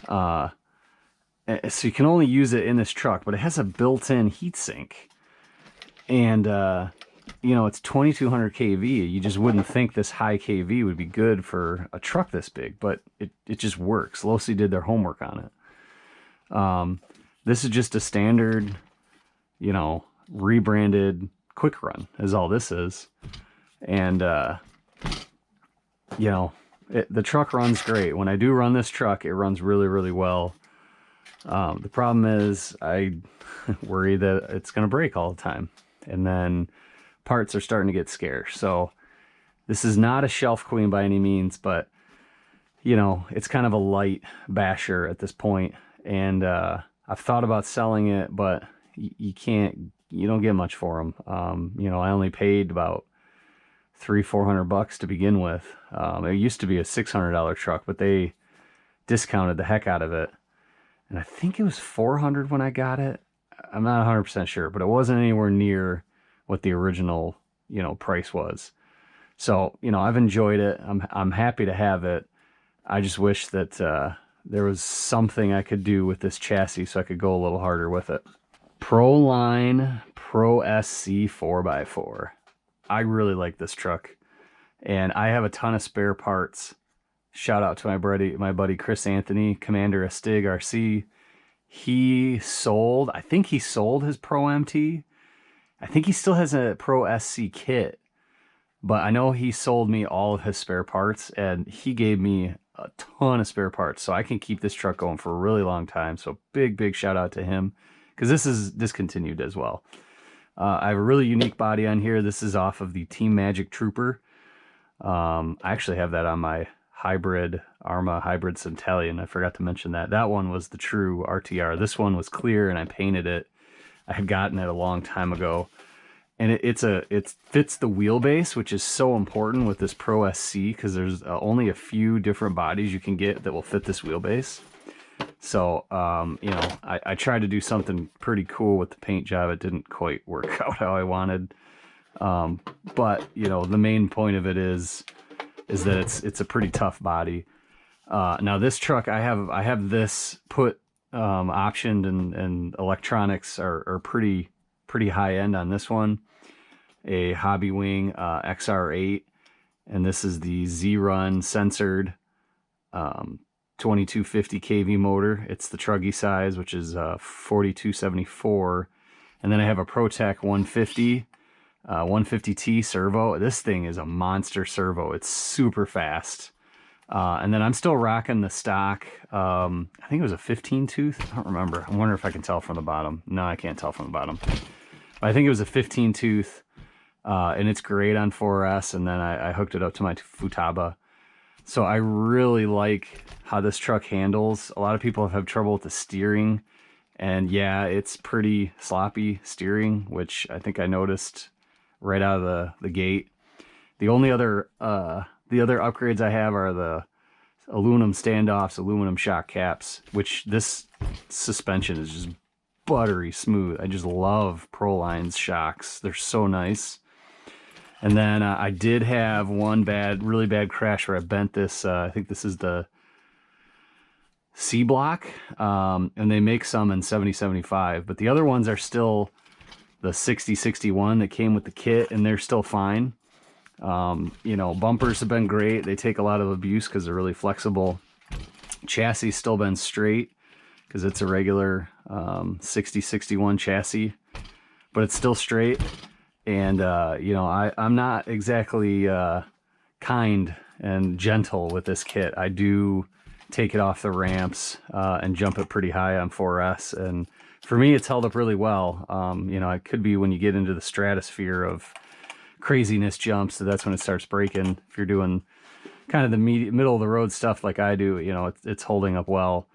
[SPEAKER 1] So you can only use it in this truck, but it has a built-in heatsink. And, you know, it's 2200 kV. You just wouldn't think this high kV would be good for a truck this big, but it just works. Losi did their homework on it. This is just a standard, you know, rebranded quick run is all this is. And, you know, the truck runs great. When I do run this truck, it runs really, really well. The problem is I worry that it's going to break all the time. And then parts are starting to get scarce. So this is not a shelf queen by any means, but, you know, it's kind of a light basher at this point. And I've thought about selling it, but you don't get much for them. You know, I only paid about $300-400 to begin with. It used to be a $600 truck, but they discounted the heck out of it. And I think it was $400 when I got it. I'm not 100% sure, but it wasn't anywhere near what the original, you know, price was. So, you know, I've enjoyed it. I'm happy to have it. I just wish that there was something I could do with this chassis so I could go a little harder with it. Proline Pro SC 4x4. I really like this truck, and I have a ton of spare parts. Shout out to my buddy Chris Anthony, Commander of Stig RC. I think he sold his Pro MT. I think he still has a Pro SC kit, but I know he sold me all of his spare parts, and he gave me a ton of spare parts, so I can keep this truck going for a really long time. So big shout out to him, because this is discontinued as well. I have a really unique body on here. This is off of the Team Magic Trooper. I actually have that on my hybrid Arrma hybrid Sentalion. I forgot to mention that. That one was the true RTR. This one was clear and I painted it. I had gotten it a long time ago. And it fits the wheelbase, which is so important with this Pro SC because there's only a few different bodies you can get that will fit this wheelbase. So, you know, I tried to do something pretty cool with the paint job. It didn't quite work out how I wanted. But, you know, the main point of it is that it's a pretty tough body. Now this truck, I have this put, optioned and electronics are pretty high end on this one. A Hobby Wing, XR8. And this is the Z-Run censored, 2250 kV motor. It's the truggy size, which is 4274. And then I have a ProTech 150, 150T servo. This thing is a monster servo. It's super fast. And then I'm still rocking the stock. I think it was a 15 tooth. I don't remember. I wonder if I can tell from the bottom. No, I can't tell from the bottom. But I think it was a 15 tooth. And it's great on 4S. And then I hooked it up to my Futaba. So I really like how this truck handles. A lot of people have trouble with the steering, and yeah, it's pretty sloppy steering, which I think I noticed right out of the gate. The only other upgrades I have are the aluminum standoffs, aluminum shock caps, which this suspension is just buttery smooth. I just love Proline's shocks. They're so nice. And then I did have one really bad crash where I bent this. I think this is the C block, and they make some in 7075, but the other ones are still the 6061 that came with the kit, and they're still fine. You know, bumpers have been great. They take a lot of abuse because they're really flexible. Chassis still been straight because it's a regular 6061 chassis, but it's still straight. And, you know, I'm not exactly kind and gentle with this kit. I do take it off the ramps and jump it pretty high on 4S. And for me, it's held up really well. You know, it could be when you get into the stratosphere of craziness jumps, that's when it starts breaking. If you're doing kind of the middle of the road stuff like I do, you know, it's holding up well.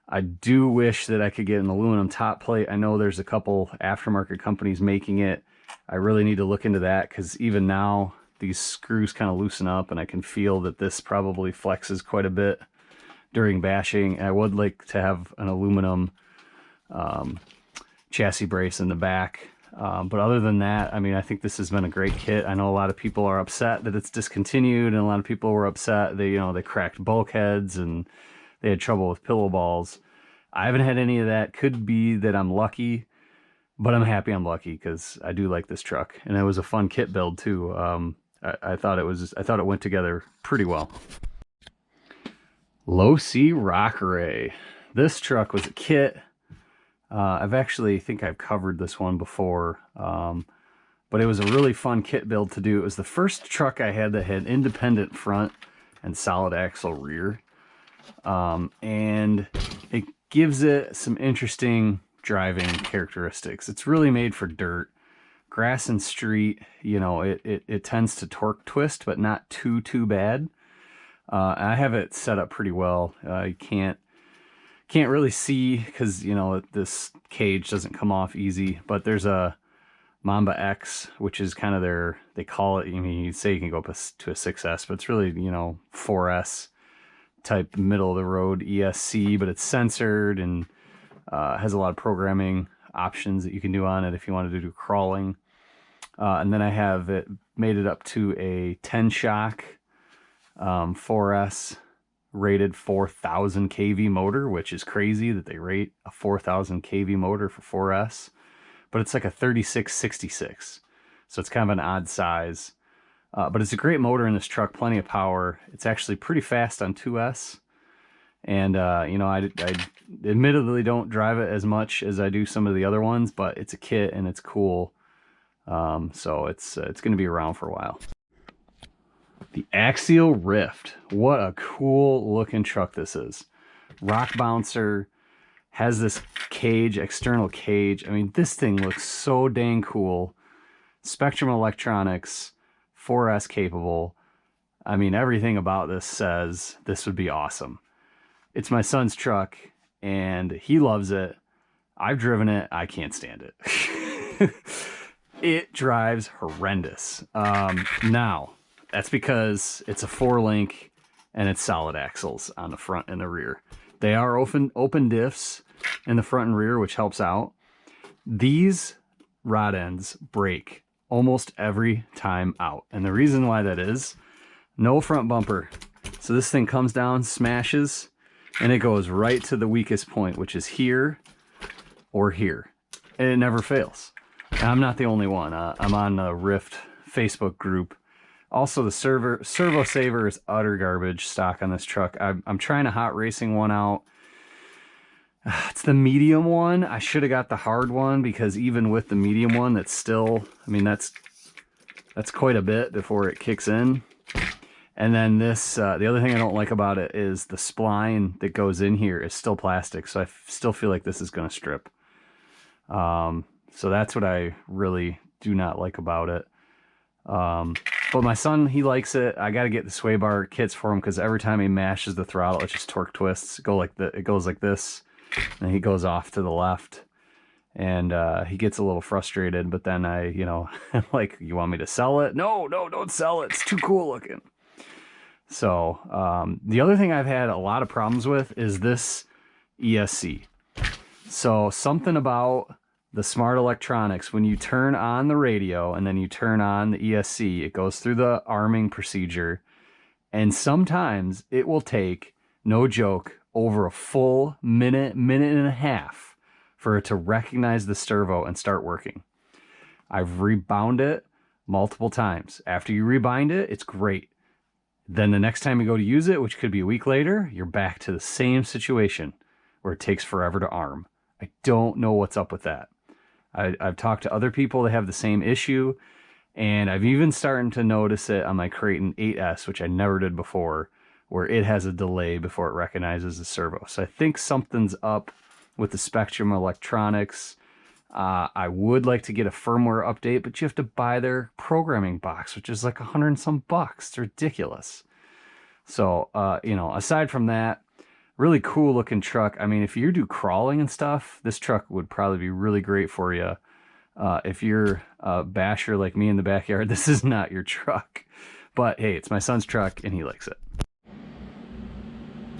[SPEAKER 1] I do wish that I could get an aluminum top plate. I know there's a couple aftermarket companies making it. I really need to look into that because even now these screws kind of loosen up and I can feel that this probably flexes quite a bit during bashing. I would like to have an aluminum chassis brace in the back. But other than that, I mean, I think this has been a great kit. I know a lot of people are upset that it's discontinued, and a lot of people were upset they cracked bulkheads and they had trouble with pillow balls. I haven't had any of that. Could be that I'm lucky. But I'm happy I'm lucky because I do like this truck, and it was a fun kit build too. I thought it went together pretty well. Losi Rock Rey. This truck was a kit. I've think I've covered this one before, but it was a really fun kit build to do. It was the first truck I had that had independent front and solid axle rear, and it gives it some interesting driving characteristics. It's really made for dirt, grass and street. You know, it tends to torque twist, but not too bad. I have it set up pretty well. You can't really see because, you know, this cage doesn't come off easy, but there's a Mamba X, which is kind of they call it, I mean, you say you can go up to a 6S, but it's really, you know, 4S type middle of the road ESC, but it's censored and has a lot of programming options that you can do on it if you wanted to do crawling. And then I have it made it up to a 10 shock 4S rated 4,000 kV motor, which is crazy that they rate a 4,000 kV motor for 4S, but it's like a 3666, so it's kind of an odd size. But it's a great motor in this truck, plenty of power. It's actually pretty fast on 2S. And, you know, I admittedly don't drive it as much as I do some of the other ones, but it's a kit and it's cool. So it's going to be around for a while. The Axial Ryft. What a cool looking truck this is. Rock bouncer. Has this cage, external cage. I mean, this thing looks so dang cool. Spectrum Electronics, 4S capable. I mean, everything about this says this would be awesome. It's my son's truck, and he loves it. I've driven it. I can't stand it. It drives horrendous. Now, that's because it's a 4-link, and it's solid axles on the front and the rear. They are open diffs in the front and rear, which helps out. These rod ends break almost every time out. And the reason why that is, no front bumper. So this thing comes down, smashes, and it goes right to the weakest point, which is here or here. And it never fails. And I'm not the only one. I'm on the Ryft Facebook group. Also, the servo saver is utter garbage stock on this truck. I'm trying a hot racing one out. It's the medium one. I should have got the hard one, because even with the medium one, that's still, I mean, that's quite a bit before it kicks in. And then this, the other thing I don't like about it is the spline that goes in here is still plastic, so I still feel like this is going to strip. So that's what I really do not like about it. But my son, he likes it. I got to get the sway bar kits for him, because every time he mashes the throttle, it just torque twists. It goes like this, and he goes off to the left, and he gets a little frustrated. But then I'm like, you want me to sell it? No, don't sell it. It's too cool looking. So the other thing I've had a lot of problems with is this ESC. So something about the smart electronics, when you turn on the radio and then you turn on the ESC, it goes through the arming procedure, and sometimes it will take, no joke, over a full minute and a half for it to recognize the servo and start working. I've rebound it multiple times. After you rebind it, it's great. Then the next time you go to use it, which could be a week later, you're back to the same situation where it takes forever to arm. I don't know what's up with that. I've talked to other people that have the same issue, and I've even started to notice it on my Kraton 8S, which I never did before, where it has a delay before it recognizes the servo. So I think something's up with the Spectrum Electronics. I would like to get a firmware update, but you have to buy their programming box, which is like $100 and some bucks. It's ridiculous. So, aside from that, really cool looking truck. I mean, if you do crawling and stuff, this truck would probably be really great for you. If you're a basher like me in the backyard, this is not your truck. But hey, it's my son's truck and he likes it.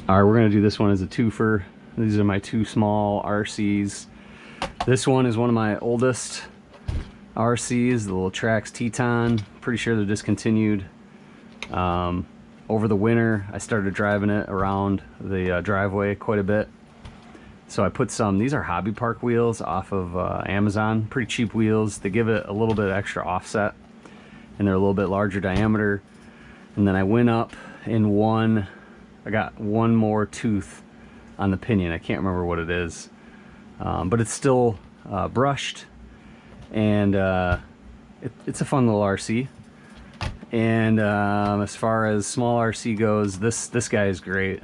[SPEAKER 1] All right, we're going to do this one as a twofer. These are my two small RCs. This one is one of my oldest RCs, the little Traxxas Teton. Pretty sure they're discontinued. Over the winter, I started driving it around the driveway quite a bit. So I put some, these are Hobby Park wheels off of Amazon. Pretty cheap wheels. They give it a little bit extra offset, and they're a little bit larger diameter. And then I went up in I got one more tooth on the pinion. I can't remember what it is. But it's still brushed, and it's a fun little RC. And as far as small RC goes, this guy is great.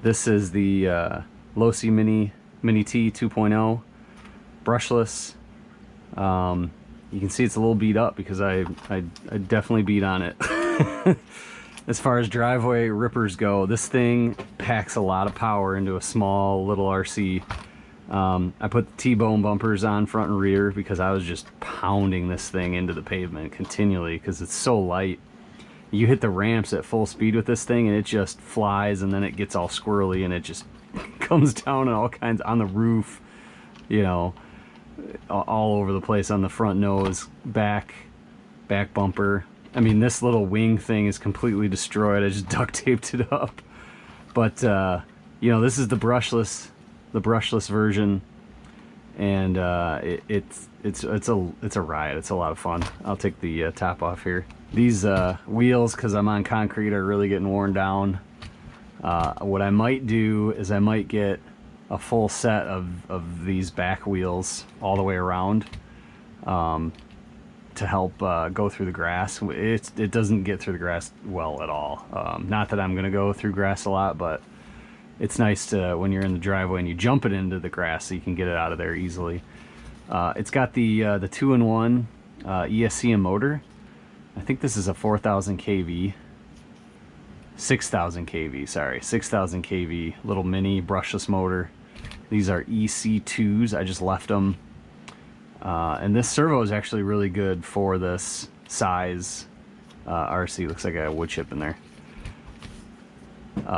[SPEAKER 1] This is the Losi Mini T 2.0, brushless. You can see it's a little beat up because I definitely beat on it. As far as driveway rippers go, this thing packs a lot of power into a small little RC. I put the T-bone bumpers on front and rear because I was just pounding this thing into the pavement continually because it's so light. You hit the ramps at full speed with this thing and it just flies, and then it gets all squirrely and it just comes down and all kinds on the roof, all over the place on the front nose, back bumper. I mean, this little wing thing is completely destroyed. I just duct taped it up. But this is the brushless version, and it's a riot. It's a lot of fun. I'll take the top off here. These wheels, because I'm on concrete, are really getting worn down. What I might do is I might get a full set of these back wheels all the way around to help go through the grass. It doesn't get through the grass well at all. Not that I'm gonna go through grass a lot, but it's nice to, when you're in the driveway and you jump it into the grass, so you can get it out of there easily. It's got the 2-in-1 ESC and motor. I think this is a 4,000 kV. 6,000 kV, sorry, 6,000 kV little mini brushless motor. These are EC2s. I just left them. And this servo is actually really good for this size RC. Looks like I got a wood chip in there.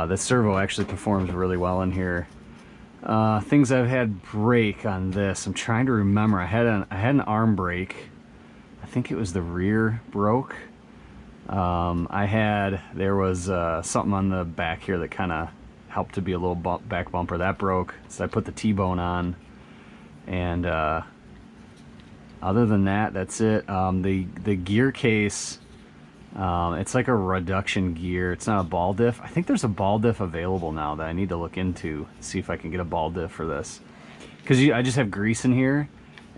[SPEAKER 1] This servo actually performs really well in here. Things I've had break on this, I'm trying to remember. I had an arm break. I think it was the rear broke. There was something on the back here that kind of helped to be a little back bumper. That broke, so I put the T-bone on. And other than that, that's it. The gear case, it's like a reduction gear. It's not a ball diff. I think there's a ball diff available now that I need to look into, see if I can get a ball diff for this. Because I just have grease in here,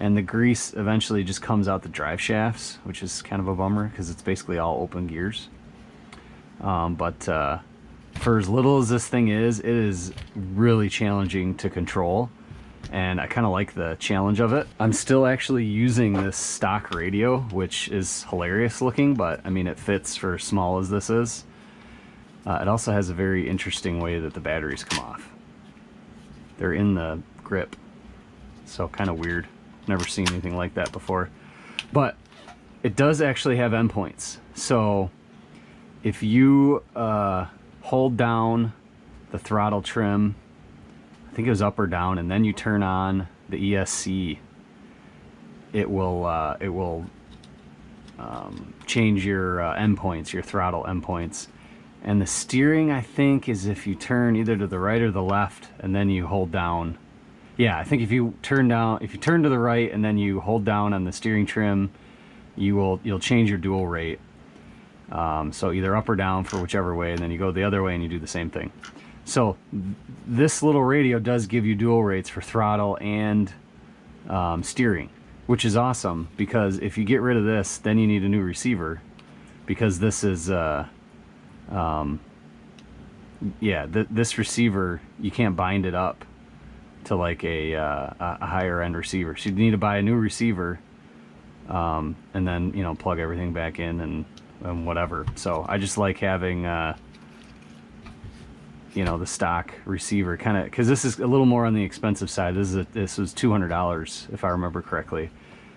[SPEAKER 1] and the grease eventually just comes out the drive shafts, which is kind of a bummer because it's basically all open gears. But for as little as this thing is, it is really challenging to control, and I kind of like the challenge of it. I'm still actually using this stock radio, which is hilarious looking, but I mean, it fits for small as this is. It also has a very interesting way that the batteries come off. They're in the grip, so kind of weird. Never seen anything like that before. But it does actually have endpoints. So if you hold down the throttle trim, I think it was up or down, and then you turn on the ESC, it will change your endpoints, your throttle endpoints. And the steering, I think, is if you turn either to the right or the left, and then you hold down. Yeah, I think if you turn to the right and then you hold down on the steering trim, you'll change your dual rate. So either up or down for whichever way, and then you go the other way and you do the same thing. So this little radio does give you dual rates for throttle and steering, which is awesome, because if you get rid of this, then you need a new receiver, because this is this receiver, you can't bind it up to like a higher end receiver, so you need to buy a new receiver, and then, you know, plug everything back in and whatever. So I just like having you know, the stock receiver, kind of, because this is a little more on the expensive side. This was $200 if I remember correctly.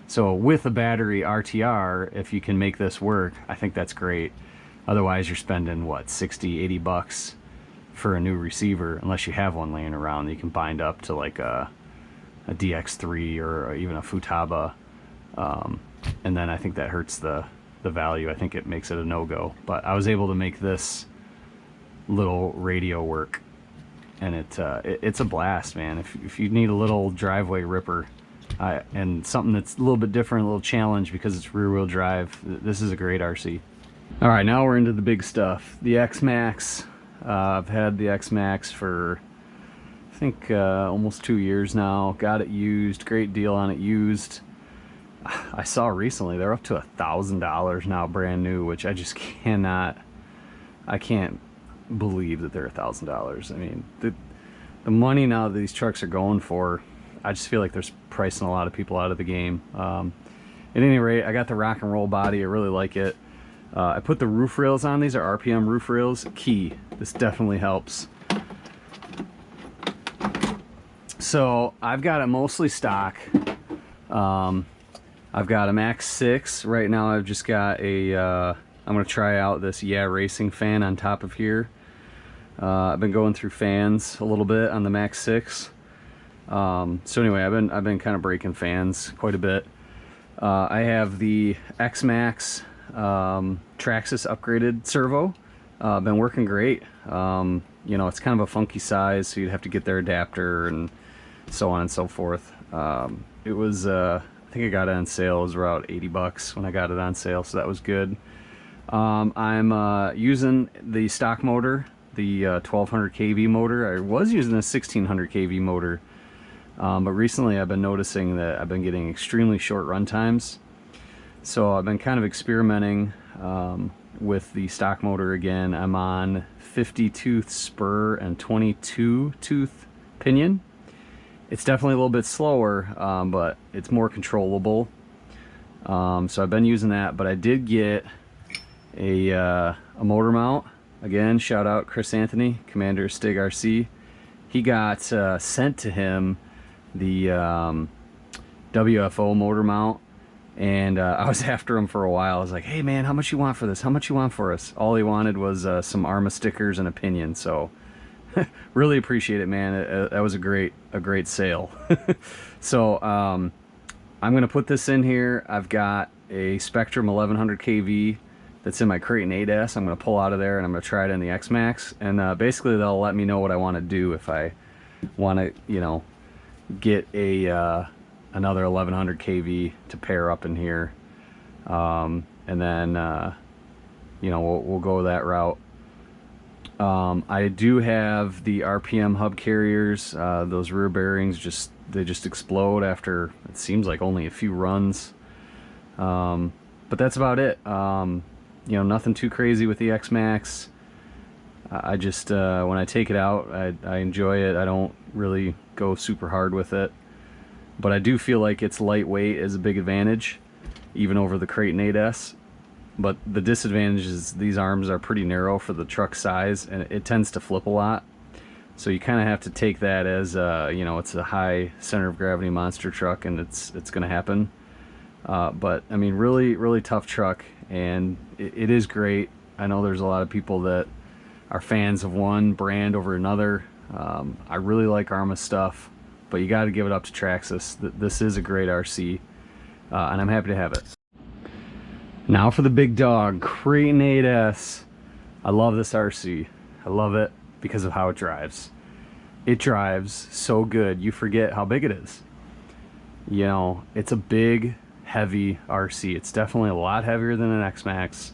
[SPEAKER 1] So with a battery RTR, if you can make this work, I think that's great. Otherwise you're spending what, $60, $80 for a new receiver, unless you have one laying around that you can bind up to like a DX3 or even a Futaba, and then I think that hurts the value. I think it makes it a no-go. But I was able to make this little radio work, and it's a blast, man. If you need a little driveway ripper and something that's a little bit different, a little challenge because it's rear-wheel drive, this is a great RC. All right, now we're into the big stuff. The Xmaxx. I've had the Xmaxx for, I think, almost 2 years now. Got it used. Great deal on it used. I saw recently they're up to $1,000 now, brand new, which I just cannot. I can't believe that they're $1,000. I mean, the money now that these trucks are going for, I just feel like they're pricing a lot of people out of the game. At any rate, I got the rock and roll body. I really like it. I put the roof rails on. These are RPM roof rails. Key. This definitely helps. So I've got it mostly stock. I've got a Max 6. Right now I've just got a, I'm going to try out this Yeah Racing fan on top of here. I've been going through fans a little bit on the Max 6. So anyway, I've been kind of breaking fans quite a bit. I have the Xmaxx Traxxas upgraded servo. Been working great. You know, it's kind of a funky size, so you'd have to get their adapter and so on and so forth. It was I think I got it on sale. It was around $80 when I got it on sale, so that was good. I'm using the stock motor, the 1200 kV motor. I was using a 1600 kV motor, but recently I've been noticing that I've been getting extremely short run times. So I've been kind of experimenting with the stock motor again. I'm on 50 tooth spur and 22 tooth pinion. It's definitely a little bit slower, but it's more controllable. So I've been using that, but I did get a motor mount. Again, shout out Chris Anthony, Commander Stig RC. He got sent to him the WFO motor mount, and I was after him for a while. I was like, hey man, how much you want for this? How much you want for us? All he wanted was some Arrma stickers and a pinion, so really appreciate it, man. That was a great sale. So I'm gonna put this in here. I've got a Spectrum 1100 kV that's in my Kraton 8S. I'm gonna pull out of there and I'm gonna try it in the Xmaxx, and basically they'll let me know what I want to do. If I want to, you know, get a another 1100 kV to pair up in here, and then you know, we'll go that route. I do have the RPM hub carriers. Those rear bearings they just explode after, it seems like, only a few runs. But that's about it. You know, nothing too crazy with the Xmaxx. I just when I take it out, I enjoy it. I don't really go super hard with it, but I do feel like its lightweight is a big advantage, even over the Kraton 8S. But the disadvantage is these arms are pretty narrow for the truck size, and it tends to flip a lot. So you kind of have to take that as you know, it's a high center of gravity monster truck, and it's going to happen. But I mean, really tough truck, and it is great. I know there's a lot of people that are fans of one brand over another. I really like Arrma stuff, but you got to give it up to Traxxas. This is a great RC, and I'm happy to have it. Now for the big dog, Kraton 8S. I love this RC. I love it because of how it drives. It drives so good, you forget how big it is. You know, it's a big, heavy RC. It's definitely a lot heavier than an Xmaxx,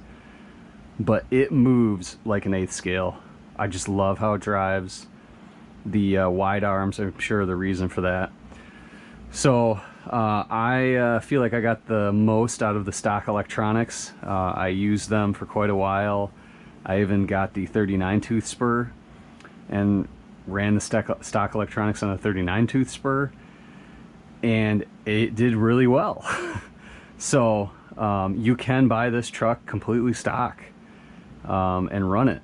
[SPEAKER 1] but it moves like an 1/8 scale. I just love how it drives. The wide arms, I'm sure, are the reason for that. So I feel like I got the most out of the stock electronics. I used them for quite a while. I even got the 39 tooth spur and ran the stock electronics on a 39 tooth spur, and it did really well. So you can buy this truck completely stock and run it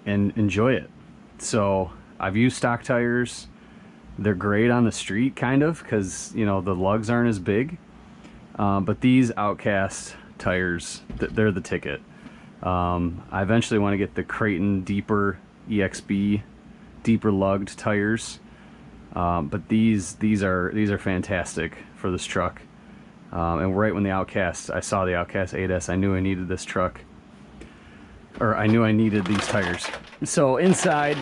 [SPEAKER 1] and enjoy it. So I've used stock tires. They're great on the street, kind of, because, you know, the lugs aren't as big. But these Outcast tires, they're the ticket. I eventually want to get the Kraton deeper EXB, deeper lugged tires. But these are fantastic for this truck. And right when I saw the Outcast 8S, I knew I needed this truck, or I knew I needed these tires. So inside,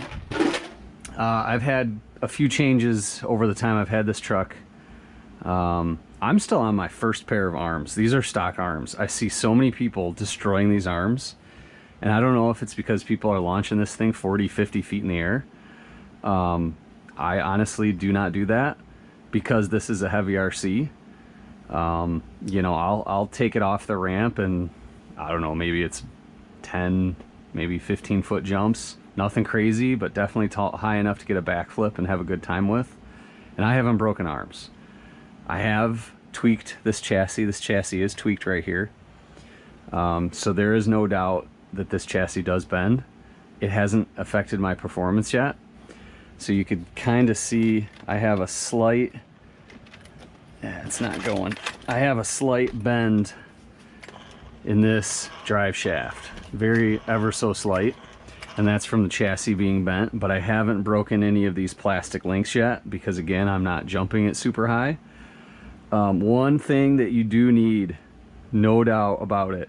[SPEAKER 1] I've had a few changes over the time I've had this truck. I'm still on my first pair of arms. These are stock arms. I see so many people destroying these arms, and I don't know if it's because people are launching this thing 40, 50 feet in the air. I honestly do not do that because this is a heavy RC. You know, I'll take it off the ramp, and I don't know, maybe it's 10, maybe 15 foot jumps. Nothing crazy, but definitely high enough to get a backflip and have a good time with. And I haven't broken arms. I have tweaked this chassis. This chassis is tweaked right here. So there is no doubt that this chassis does bend. It hasn't affected my performance yet. So you could kind of see I have a slight, it's not going. I have a slight bend in this drive shaft. Very ever so slight. And that's from the chassis being bent, but I haven't broken any of these plastic links yet because, again, I'm not jumping it super high. One thing that you do need, no doubt about it,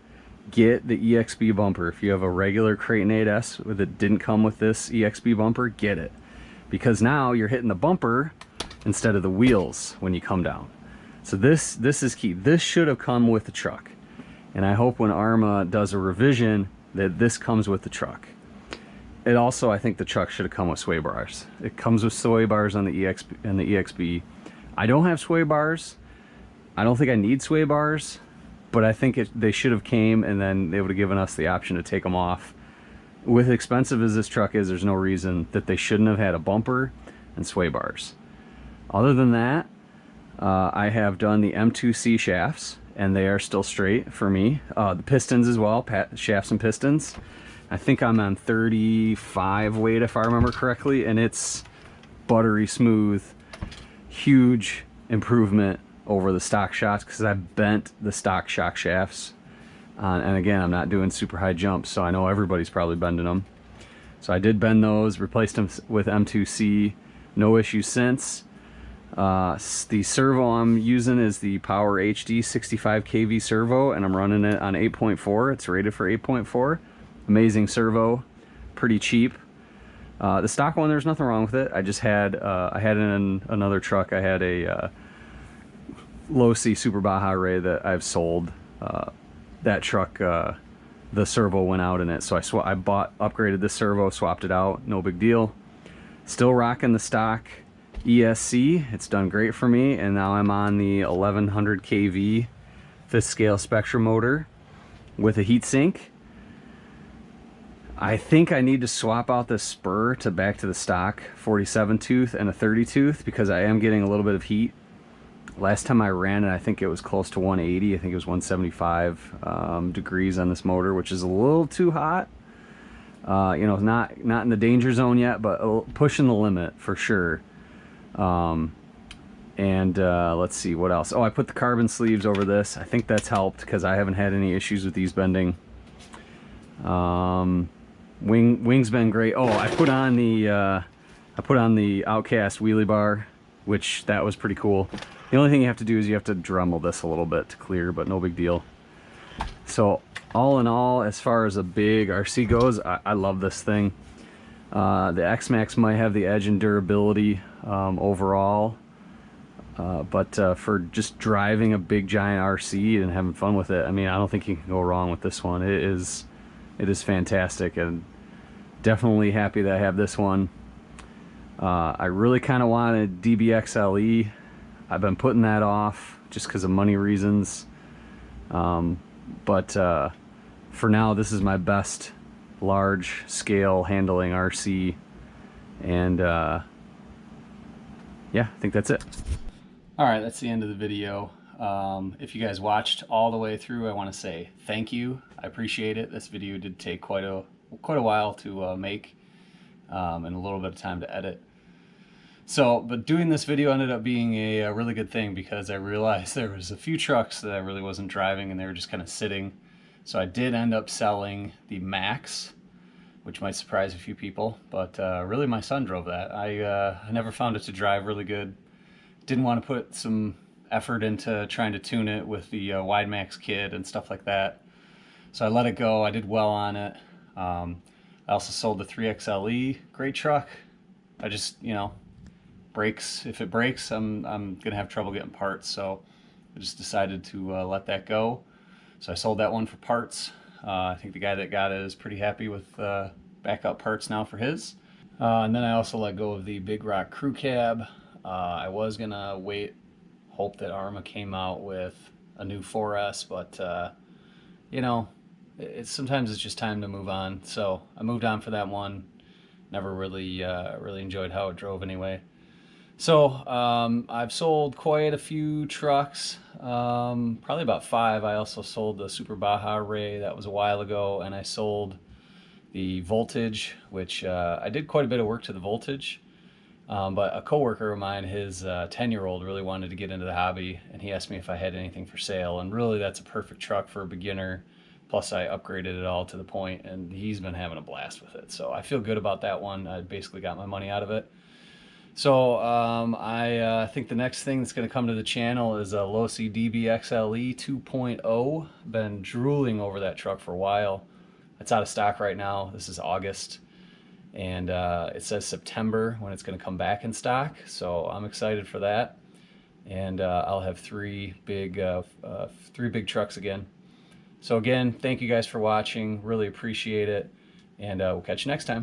[SPEAKER 1] get the EXB bumper. If you have a regular Kraton 8S that didn't come with this EXB bumper, get it. Because now you're hitting the bumper instead of the wheels when you come down. So this is key. This should have come with the truck. And I hope when Arrma does a revision that this comes with the truck. It also, I think the truck should have come with sway bars. It comes with sway bars on the EXB. I don't have sway bars. I don't think I need sway bars, but I think they should have came, and then they would have given us the option to take them off. With expensive as this truck is, there's no reason that they shouldn't have had a bumper and sway bars. Other than that, I have done the M2C shafts, and they are still straight for me. The pistons as well, shafts and pistons. I think I'm on 35 weight if I remember correctly, and it's buttery smooth. Huge improvement over the stock shocks, because I bent the stock shock shafts. And again, I'm not doing super high jumps, so I know everybody's probably bending them. So I did bend those, replaced them with M2C, no issues since. The servo I'm using is the Power HD 65 kV servo, and I'm running it on 8.4. It's rated for 8.4. Amazing servo, pretty cheap. The stock one, there's nothing wrong with it. I just had I had it in another truck. I had a Losi Super Baja Rey that I've sold. That truck, the servo went out in it, so I upgraded the servo, swapped it out, no big deal. Still rocking the stock ESC. It's done great for me, and now I'm on the 1100 kV 5th scale Spectrum motor with a heatsink. I think I need to swap out this spur back to the stock 47 tooth and a 30 tooth, because I am getting a little bit of heat. Last time I ran it, I think it was close to 180. I think it was 175 degrees on this motor, which is a little too hot. You know, not in the danger zone yet, but pushing the limit for sure. Let's see what else. Oh, I put the carbon sleeves over this. I think that's helped, because I haven't had any issues with these bending. Wing's been great. Oh, I put on the Outcast wheelie bar, which that was pretty cool. The only thing you have to do is you have to Dremel this a little bit to clear, but no big deal. So all in all, as far as a big RC goes, I love this thing. The Xmaxx might have the edge in durability overall, but for just driving a big giant RC and having fun with it, I mean, I don't think you can go wrong with this one. It is fantastic, and definitely happy that I have this one. I really kind of wanted DBXLE. I've been putting that off just because of money reasons, but for now, this is my best large scale handling RC, and yeah, I think that's it. All right, that's the end of the video. If you guys watched all the way through, I want to say thank you. I appreciate it. This video did take quite a while to make, and a little bit of time to edit. So, but doing this video ended up being a really good thing, because I realized there was a few trucks that I really wasn't driving, and they were just kind of sitting. So I did end up selling the Maxx, which might surprise a few people, but really my son drove that. I never found it to drive really good. Didn't want to put some effort into trying to tune it with the Wide Max kit and stuff like that. So I let it go. I did well on it. I also sold the 3XLE, great truck. I just, you know, breaks. If it breaks, I'm gonna have trouble getting parts. So I just decided to let that go. So I sold that one for parts. I think the guy that got it is pretty happy with backup parts now for his. And then I also let go of the Big Rock crew cab. I was gonna hope that Arrma came out with a new 4S, but you know, sometimes it's just time to move on. So I moved on for that one. Never really enjoyed how it drove anyway. So I've sold quite a few trucks, probably about 5. I also sold the Super Baja Rey, that was a while ago, and I sold the Voltage, which I did quite a bit of work to the Voltage, but a coworker of mine, his 10-year-old really wanted to get into the hobby, and he asked me if I had anything for sale, and really that's a perfect truck for a beginner. Plus I upgraded it all to the point, and he's been having a blast with it, so I feel good about that one. I basically got my money out of it. So I think the next thing that's going to come to the channel is a Losi DBXLE 2.0. Been drooling over that truck for a while. It's out of stock right now. This is August, and it says September when it's going to come back in stock. So I'm excited for that, and I'll have three big trucks again. So again, thank you guys for watching. Really appreciate it, and we'll catch you next time.